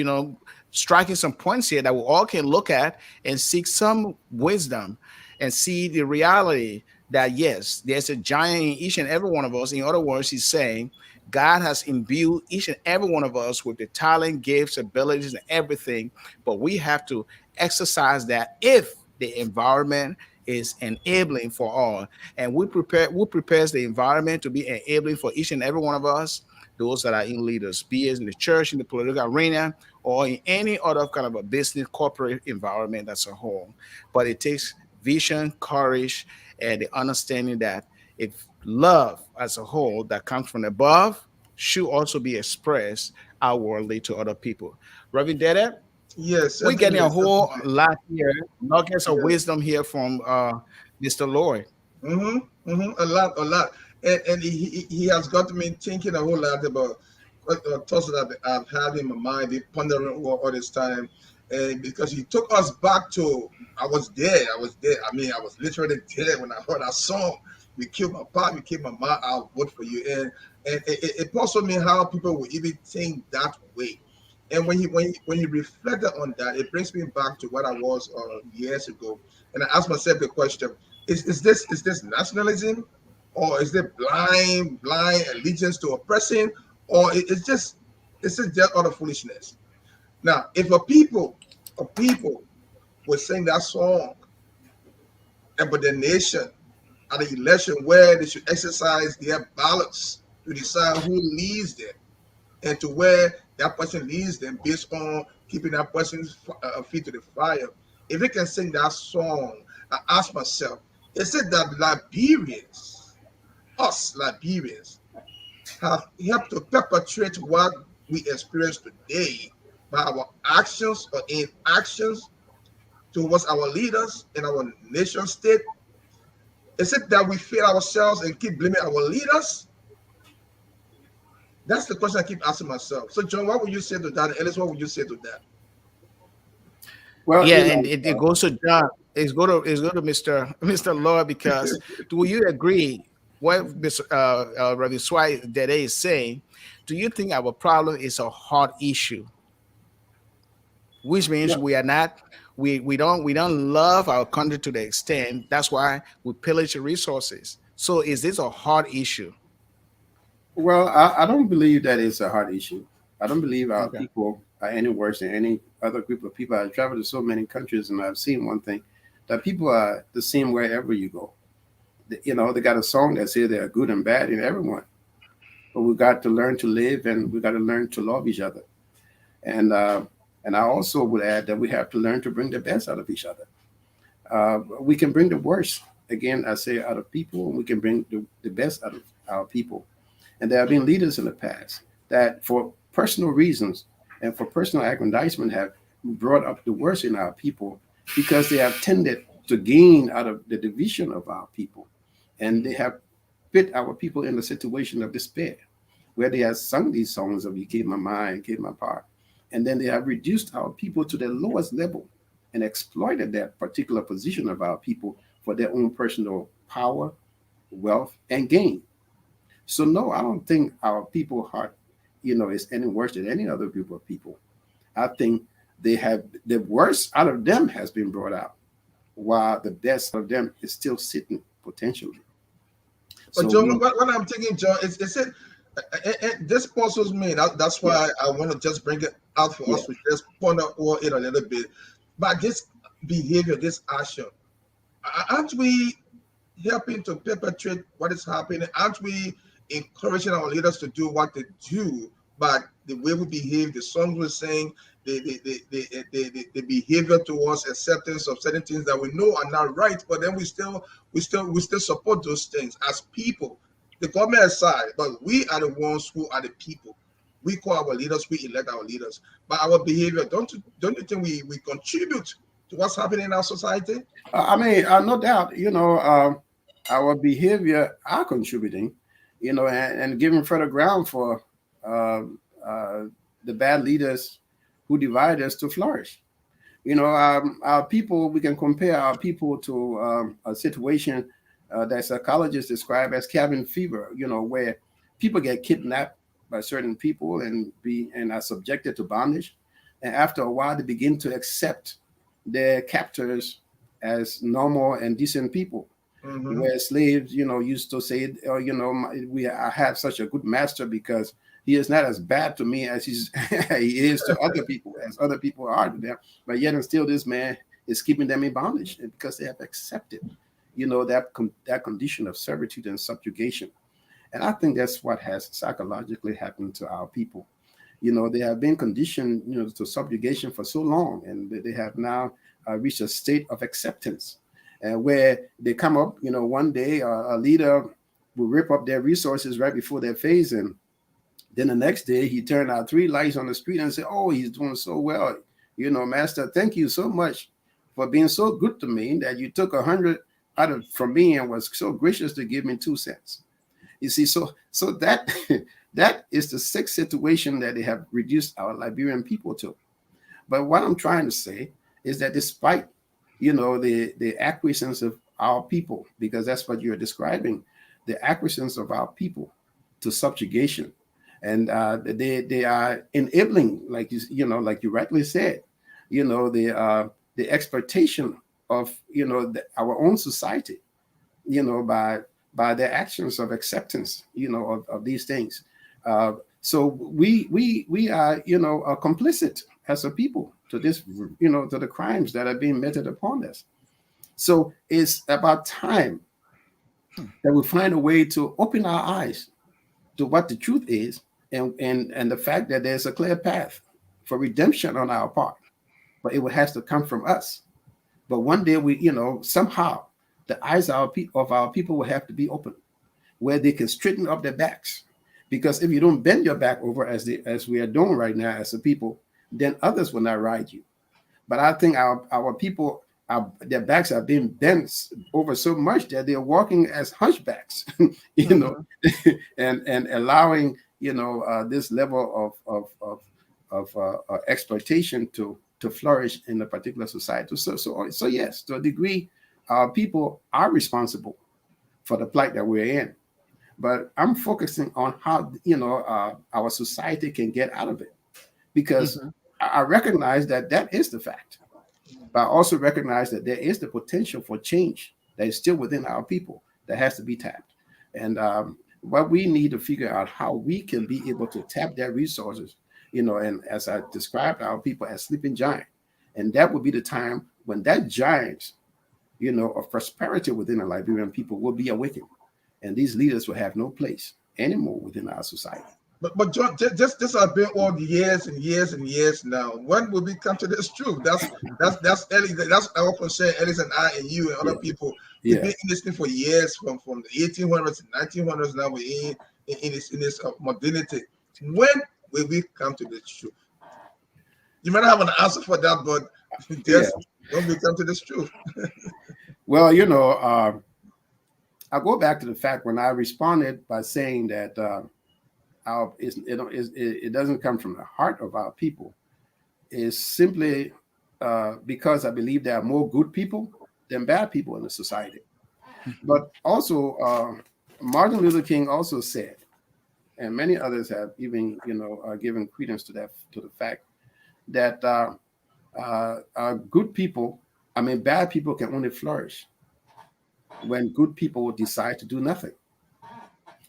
striking some points here that we all can look at and seek some wisdom and see the reality that yes, there's a giant in each and every one of us. In other words, he's saying God has imbued each and every one of us with the talent, gifts, abilities, and everything, but we have to exercise that if the environment is enabling for all. And we prepares the environment to be enabling for each and every one of us, those that are in leaders, be it in the church, in the political arena, or in any other kind of a business corporate environment as a whole. But it takes vision, courage, and the understanding that if love as a whole that comes from above should also be expressed outwardly to other people. Reverend Dede, Yes, we're getting certainly, a whole certainly. lot here, nuggets of Yes. wisdom here from Mr. Lloyd. A lot, a lot. And he has got me thinking a whole lot about thoughts that I've had in my mind, been pondering over all this time. And because he took us back to, I was there. I was there. I mean, I was literally there when I heard that song. You killed my pop, you killed my mom, I'll vote for you. And it puzzled me how people would even think that way. And when he reflected on that, it brings me back to what I was years ago. And I asked myself the question: is this nationalism, or is it blind allegiance to oppressing, or it's just utter foolishness? Now, if a people would sing that song about the nation at the election where they should exercise their ballots to decide who leads them and to where that person leads them based on keeping that person's feet to the fire. If they can sing that song, I ask myself, is it that Liberians, have helped to perpetrate what we experience today by our actions or inactions towards our leaders in our nation state? Is it that we fail ourselves and keep blaming our leaders? That's the question I keep asking myself. So, John, what would you say to that? Ellis, what would you say to that? Well, Yeah, and it goes to John. It's go to Mr. Lloyd because do you agree what Mr. Ravi Swai Dede is saying? Do you think our problem is a hard issue, which means no, we are not we don't love our country to the extent that's why we pillage the resources. So is this a hard issue? well, I don't believe that it's a hard issue. I don't believe our Okay. people are any worse than any other group of people. I've traveled to so many countries and I've seen one thing that people are the same wherever you go. They got a song that says they're good and bad in everyone, but we got to learn to live and we got to learn to love each other. And and I also would add that we have to learn to bring the best out of each other. We can bring the worst, again, I say, out of people, and we can bring the best out of our people. And there have been leaders in the past that, for personal reasons and for personal aggrandizement, have brought up the worst in our people because they have tended to gain out of the division of our people. And they have put our people in a situation of despair where they have sung these songs of "You Gave My Mind, Gave My Part," and then they have reduced our people to the lowest level and exploited that particular position of our people for their own personal power, wealth, and gain. So no, I don't think our people heart, is any worse than any other group of people. I think they have the worst out of them has been brought out, while the best of them is still sitting potentially. But So John, we, what I'm thinking, John, is it? This puzzles me. That's yeah, why I want to just bring it out for yeah. us to just ponder over it a little bit. But this behavior, this action, aren't we helping to perpetrate what is happening? Aren't we encouraging our leaders to do what they do? But the way we behave, the songs we sing, the behavior towards acceptance of certain things that we know are not right, but then we still support those things as people. The government aside, but we are the ones who are the people. We call our leaders, we elect our leaders. But our behavior, don't you think we contribute to what's happening in our society? I mean, no doubt, our behavior are contributing, and giving further ground for uh, uh, the bad leaders who divide us to flourish. Our people, we can compare our people to a situation that psychologists describe as cabin fever, where people get kidnapped by certain people and are subjected to bondage. And after a while, they begin to accept their captors as normal and decent people. Mm-hmm. where slaves, used to say, oh, I have such a good master because he is not as bad to me as he is to other people, as other people are to them. But yet and still, this man is keeping them in bondage, and because they have accepted, that condition of servitude and subjugation. And I think that's what has psychologically happened to our people. They have been conditioned, to subjugation for so long, and they have now reached a state of acceptance, where they come up, one day a leader will rip up their resources right before their face, and then the next day he turned out three lights on the street and said, "Oh, he's doing so well, master. Thank you so much for being so good to me that you took 100 out of from me and was so gracious to give me 2 cents." You see, so that that is the sick situation that they have reduced our Liberian people to. But what I'm trying to say is that despite, the acquiescence of our people, because that's what you're describing, the acquiescence of our people to subjugation, and they are enabling, like like you rightly said, the exploitation of our own society, by their actions of acceptance, of these things. So we are complicit as a people to this, to the crimes that are being meted upon us. So it's about time that we find a way to open our eyes to what the truth is, and the fact that there's a clear path for redemption on our part, but it has to come from us. But one day somehow the eyes of our people will have to be open, where they can straighten up their backs. Because if you don't bend your back over as we are doing right now as a people, then others will not ride you. But I think our people, their backs are being bent over so much that they're walking as hunchbacks, and allowing this level of exploitation to flourish in a particular society. So yes, to a degree, our people are responsible for the plight that we're in. But I'm focusing on how our society can get out of it, because Mhm. I recognize that is the fact. But I also recognize that there is the potential for change that is still within our people that has to be tapped. And what we need to figure out how we can be able to tap their resources, and as I described our people as sleeping giant. And that would be the time when that giant, of prosperity within the Liberian people will be awakened. And these leaders will have no place anymore within our society. But John, just this has been all the years and years and years now. When will we come to this truth? That's Ellis. That's our concern. Ellis and I and you and other Yeah. people. We've Yeah. been in this thing for years, from the 1800s and 1900s. Now we're in this modernity. When will we come to this truth? You might not have an answer for that, but Yeah. just when we come to this truth. Well, I'll go back to the fact when I responded by saying that it doesn't come from the heart of our people. Is simply because I believe there are more good people than bad people in the society. But also, Martin Luther King also said, and many others have even given credence to the fact that good people, bad people can only flourish when good people decide to do nothing.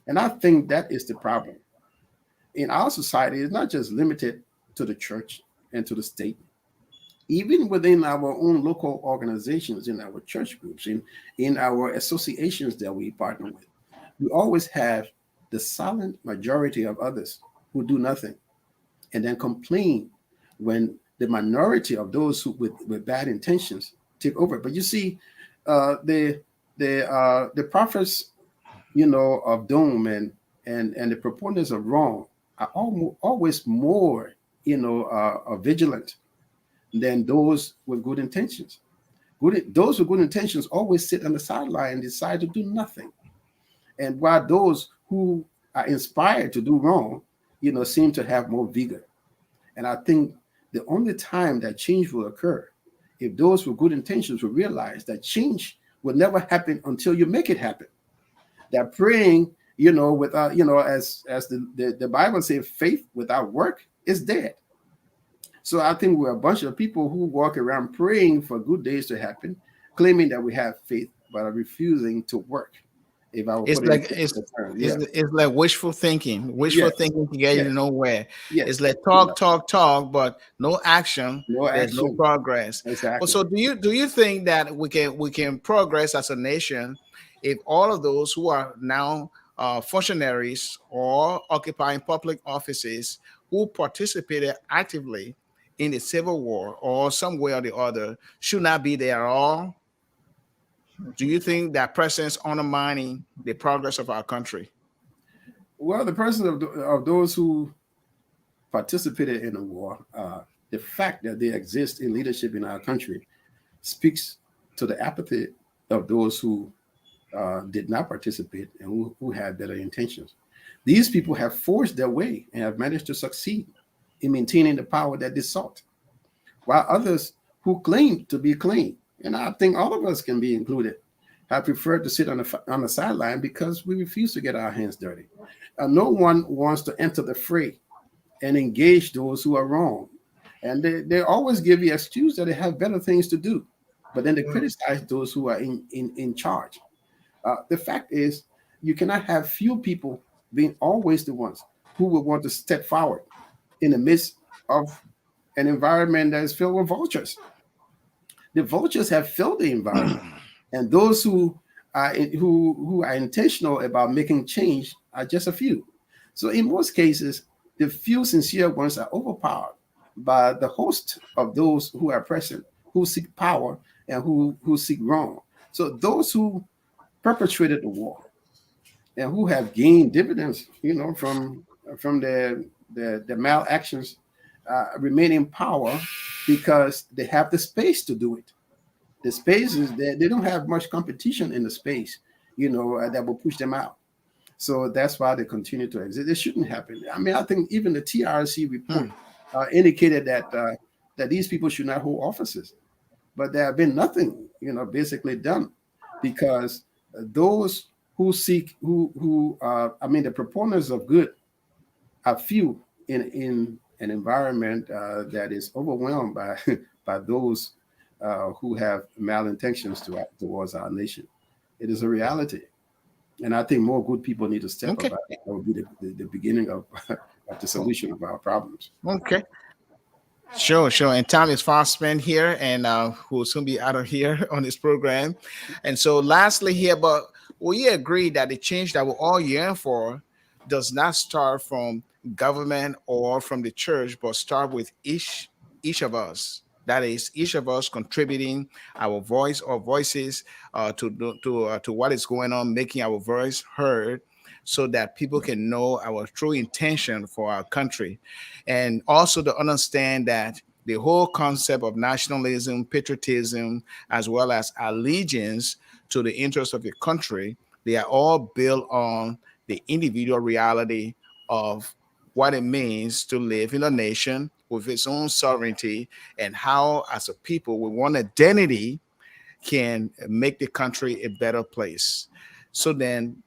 And I think that is the problem in our society. It's not just limited to the church and to the state. Even within our own local organizations, in our church groups, in our associations that we partner with, we always have the silent majority of others who do nothing and then complain when the minority of those who with bad intentions take over. But you see, the prophets, of doom and the proponents of wrong are always more, vigilant than those with good intentions. Those with good intentions always sit on the sideline and decide to do nothing. And while those who are inspired to do wrong, seem to have more vigor. And I think the only time that change will occur, if those with good intentions will realize that change will never happen until you make it happen. That praying, without, as the Bible says, faith without work is dead. So I think we're a bunch of people who walk around praying for good days to happen, claiming that we have faith, but are refusing to work. If I will It's put it in like technical terms, yeah, it's like wishful yes, thinking to get you yes, nowhere. It's yes, like you know, talk, but no action. no There's no action, progress. But exactly. so do you think that we can progress as a nation if all of those who are now functionaries or occupying public offices who participated actively in the Civil War or some way or the other should not be there at all? Do you think that presence undermining the progress of our country? Well, the person of those who participated in the war, the fact that they exist in leadership in our country speaks to the apathy of those who did not participate and who had better intentions. These people have forged their way and have managed to succeed in maintaining the power that they sought, while others who claim to be clean, and I think all of us can be included, have preferred to sit on the sideline because we refuse to get our hands dirty. No one wants to enter the fray and engage those who are wrong. And they always give the excuse that they have better things to do, but then they Mm, criticize those who are in charge. The fact is, you cannot have few people being always the ones who will want to step forward in the midst of an environment that is filled with vultures. The vultures have filled the environment, and those who are intentional about making change are just a few. So in most cases, the few sincere ones are overpowered by the host of those who are present, who seek power and who seek wrong. So those who perpetrated the war and who have gained dividends, from their malactions, remain in power because they have the space to do it. The space is that they don't have much competition in the space, that will push them out. So that's why they continue to exist. It shouldn't happen. I mean, I think even the TRC report Hmm. indicated that these people should not hold offices, but there have been nothing, basically done, because those who seek, I mean, the proponents of good are few in an environment that is overwhelmed by by those who have malintentions towards our nation. It is a reality, and I think more good people need to step up. Okay. That would be the beginning of of the solution of our problems. Okay. Sure. And time is fast spent here, and we'll soon be out of here on this program. And so, lastly, here, but we agree that the change that we all yearn for does not start from government or from the church, but start with each of us. That is, each of us contributing our voice or voices to what is going on, making our voice heard, so that people can know our true intention for our country, and also to understand that the whole concept of nationalism, patriotism, as well as allegiance to the interests of your country, they are all built on the individual reality of what it means to live in a nation with its own sovereignty, and how, as a people, with one identity, can make the country a better place. So then,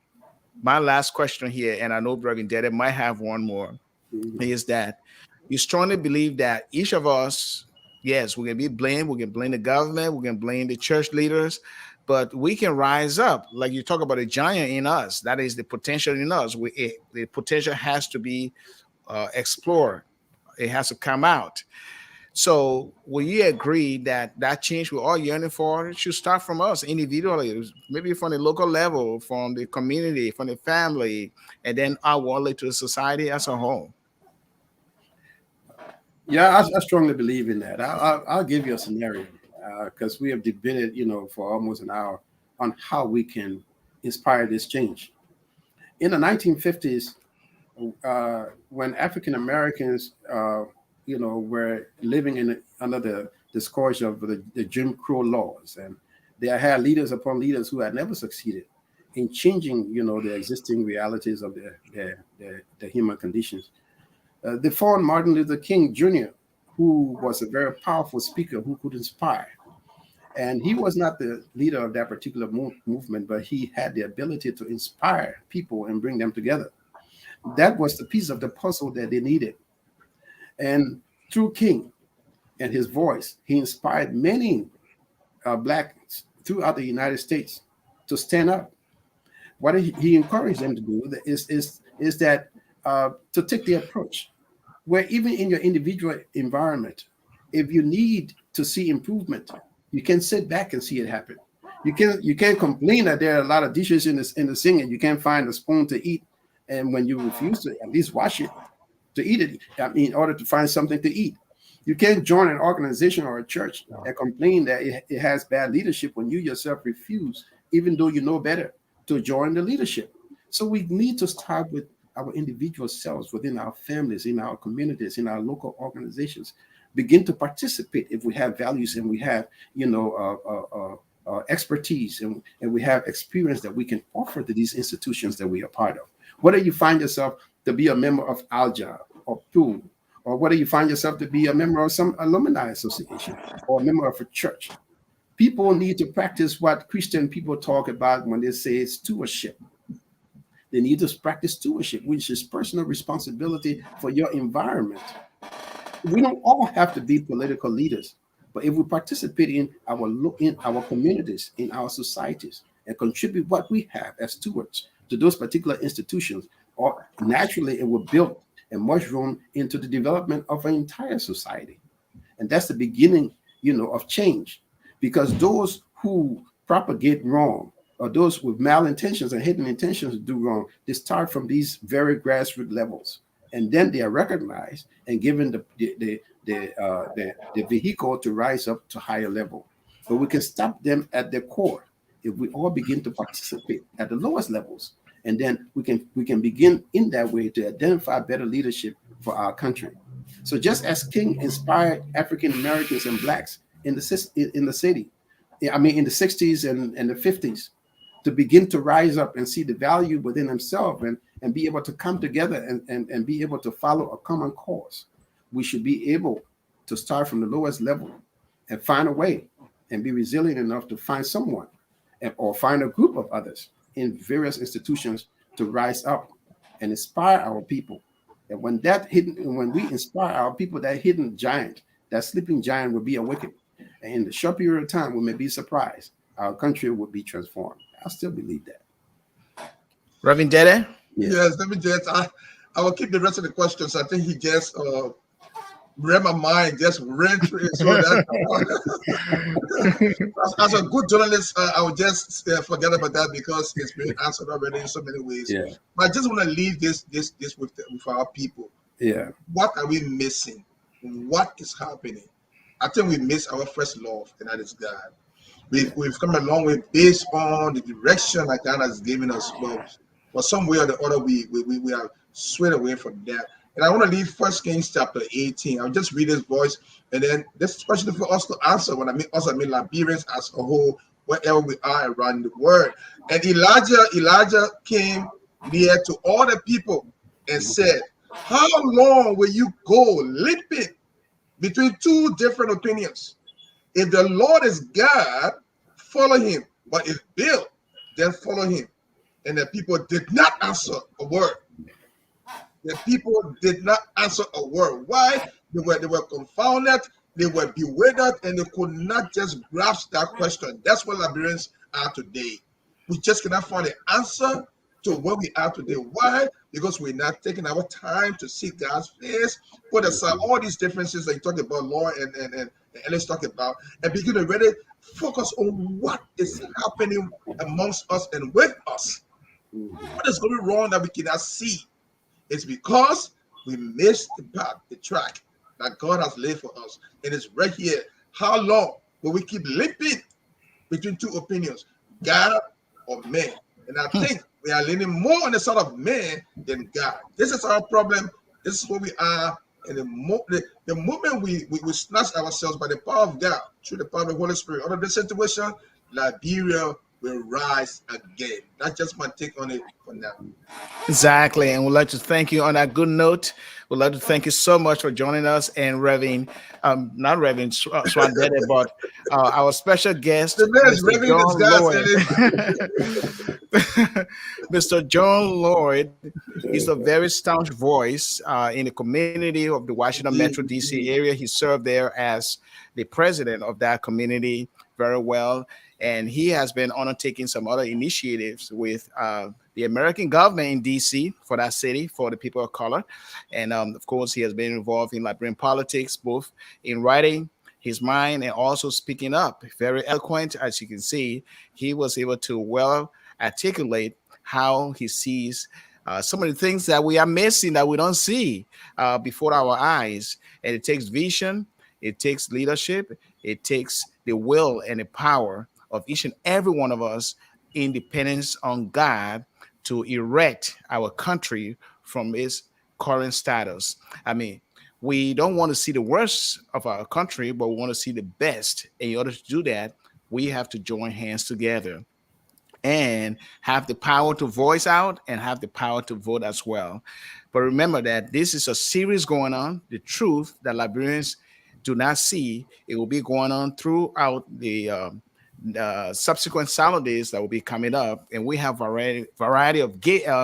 my last question here, and I know Brother Dede might have one more, Mhm. is that you strongly believe that each of us, yes, we can be blamed, we can blame the government, we can blame the church leaders, but we can rise up. Like you talk about a giant in us, that is the potential in us. The potential has to be explored, it has to come out. So, will you agree that that change we're all yearning for should start from us individually, maybe from the local level, from the community, from the family, and then outwardly to the society as a whole? Yeah, I strongly believe in that. I'll give you a scenario because we have debated, for almost an hour on how we can inspire this change. In the 1950s, when African Americans, were living under the scourge of the Jim Crow laws, and they had leaders upon leaders who had never succeeded in changing, the existing realities of the human conditions. They found Martin Luther King Jr., who was a very powerful speaker who could inspire. And he was not the leader of that particular movement, but he had the ability to inspire people and bring them together. That was the piece of the puzzle that they needed. And through King and his voice, he inspired many blacks throughout the United States to stand up. What he encouraged them to do is that to take the approach where even in your individual environment, if you need to see improvement, you can sit back and see it happen. You can't complain that there are a lot of dishes in the sink and you can't find a spoon to eat, and when you refuse to at least wash it to eat it, I mean, in order to find something to eat. You can't join an organization or a church and complain that it has bad leadership when you yourself refuse, even though you know better, to join the leadership. So we need to start with our individual selves within our families, in our communities, in our local organizations. Begin to participate if we have values and we have, expertise and we have experience that we can offer to these institutions that we are part of. Whether you find yourself to be a member of Alja or PUL, or whether you find yourself to be a member of some alumni association or a member of a church, people need to practice what Christian people talk about when they say stewardship. They need to practice stewardship, which is personal responsibility for your environment. We don't all have to be political leaders, but if we participate in our communities, in our societies, and contribute what we have as stewards to those particular institutions, or naturally it will build and mushroom into the development of an entire society. And that's the beginning, of change. Because those who propagate wrong, or those with malintentions and hidden intentions to do wrong, they start from these very grassroots levels. And then they are recognized and given the vehicle to rise up to higher level. But we can stop them at their core if we all begin to participate at the lowest levels. And then we can begin in that way to identify better leadership for our country. So just as King inspired African Americans and blacks in the city, I mean in the 60s and the 50s, to begin to rise up and see the value within themselves and be able to come together and be able to follow a common cause. We should be able to start from the lowest level and find a way and be resilient enough to find someone or find a group of others in various institutions to rise up and inspire our people. And when we inspire our people, that hidden giant, that sleeping giant will be awakened. And in the short period of time, we may be surprised. Our country will be transformed. I still believe that. Reverend Dede? Yeah. Yes, let me just, I will keep the rest of the questions. I think he just read my mind, just ran through it. So that as a good journalist, I would just forget about that because it's been answered already in so many ways. Yeah. But I just want to leave this with our people. Yeah. What are we missing? What is happening? I think we miss our first love, and that is God. We've come a long way based on the direction that God has given us. But some way or the other, we are swayed away from that. And I want to leave First Kings chapter 18. I'll just read this voice, and then this question for us to answer. When I mean us, I mean Liberians as a whole, wherever we are around the world. And Elijah came near to all the people and said, "How long will you go limping between two different opinions? If the Lord is God, follow him. But if Baal, then follow him." And the people did not answer a word. The people did not answer a word. Why? They were confounded, they were bewildered, and they could not just grasp that question. That's what Liberians are today. We just cannot find an answer to where we are today. Why? Because we're not taking our time to see God's face, put aside all these differences that you talk about, Law and Ellis talk about, and begin to really focus on what is happening amongst us and with us. What is going wrong that we cannot see? It's because we missed the path, the track that God has laid for us. And it's right here. How long will we keep limping between two opinions, God or man? And I think we are leaning more on the side of man than God. This is our problem. This is where we are. And the moment we snatch ourselves by the power of God, through the power of the Holy Spirit, out of this situation, Liberia will rise again. That's just my take on it. for now. Exactly. And we'd like to thank you on that good note. We'd like to thank you so much for joining us and Reverend, not Reverend Swandede, but our special guest, The man is Mr. revving his John gas Lloyd. and Mr. John Lloyd is a very staunch voice in the community of the Washington Metro indeed, DC indeed. area. He served there as the president of that community very well. And he has been undertaking some other initiatives with the American government in DC for that city, for the people of color. And of course, he has been involved in Liberian politics, both in writing his mind and also speaking up. Very eloquent, as you can see. He was able to well articulate how he sees some of the things that we are missing that we don't see before our eyes. And it takes vision, it takes leadership, it takes the will and the power of each and every one of us in dependence on God to erect our country from its current status. I mean, we don't want to see the worst of our country, but we want to see the best. In order to do that, we have to join hands together and have the power to voice out and have the power to vote as well. But remember that this is a series going on. The truth that Liberians do not see, it will be going on throughout the subsequent Saturdays that will be coming up, and we have variety of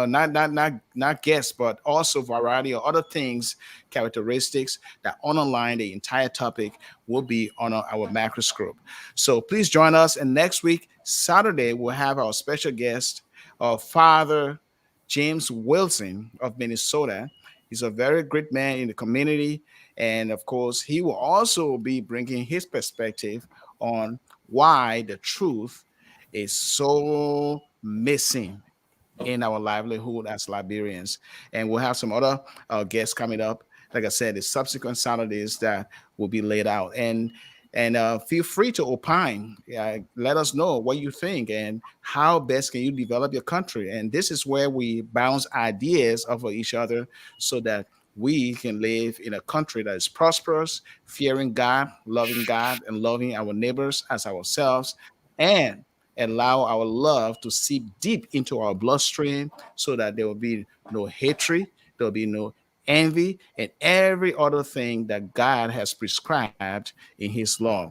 not guests, but also variety of other things, characteristics that underline the entire topic will be on our macroscope. So please join us, and next week Saturday we'll have our special guest, Father James Wilson of Minnesota. He's a very great man in the community, and of course he will also be bringing his perspective on why the truth is so missing in our livelihood as Liberians. And we'll have some other guests coming up. Like I said, the subsequent Saturdays that will be laid out. And feel free to opine. Let us know what you think and how best can you develop your country. And this is where we bounce ideas off of each other so that we can live in a country that is prosperous, fearing God, and loving our neighbors as ourselves, and allow our love to seep deep into our bloodstream so that there will be no hatred, there will be no envy, and every other thing that God has prescribed in His law.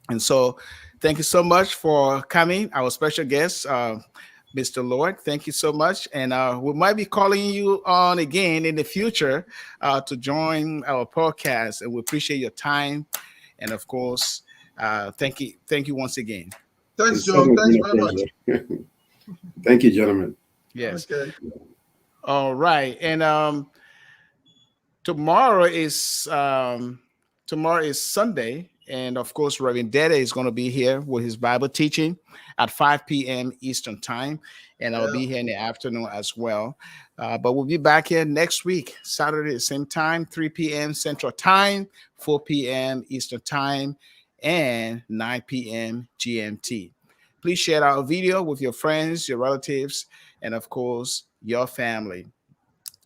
And so, thank you so much for coming, our special guest, Mr. Lord. Thank you so much. And we might be calling you on again in the future to join our podcast. And we appreciate your time. And of course, thank you once again. Thanks, It's John. certainly Thanks been a very much. pleasure. Thank you, gentlemen. Yes. Okay. All right. And tomorrow is tomorrow is Sunday, and of course, Reverend Dede is going to be here with his Bible teaching at 5 p.m. Eastern time, and I'll Yeah. be here in the afternoon as well. But we'll be back here next week, Saturday at the same time, 3 p.m. Central Time, 4 p.m. Eastern Time, and 9 p.m. GMT. Please share our video with your friends, your relatives, and of course, your family.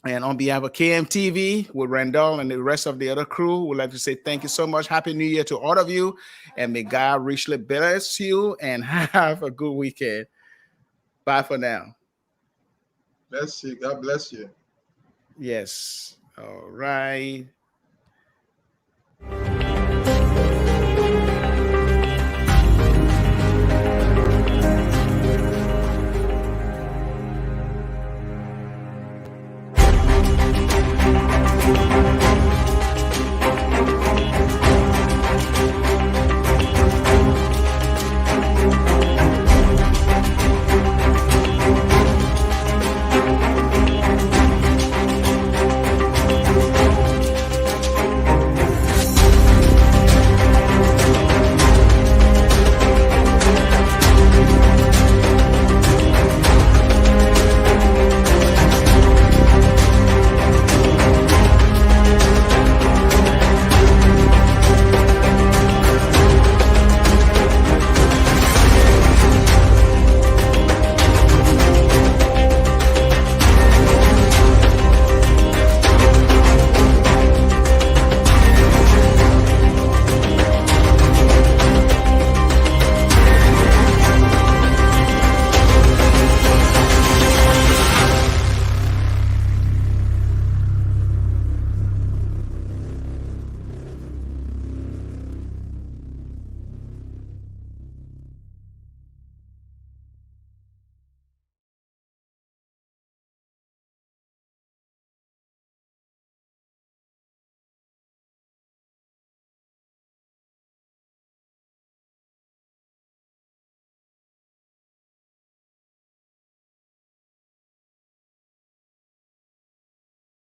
And on behalf of KMTV, with Randall and the rest of the other crew, we'd like to say thank you so much. Happy New Year to all of you. And may God richly bless you and have a good weekend. Bye for now. Bless you. God bless you. Yes. All right.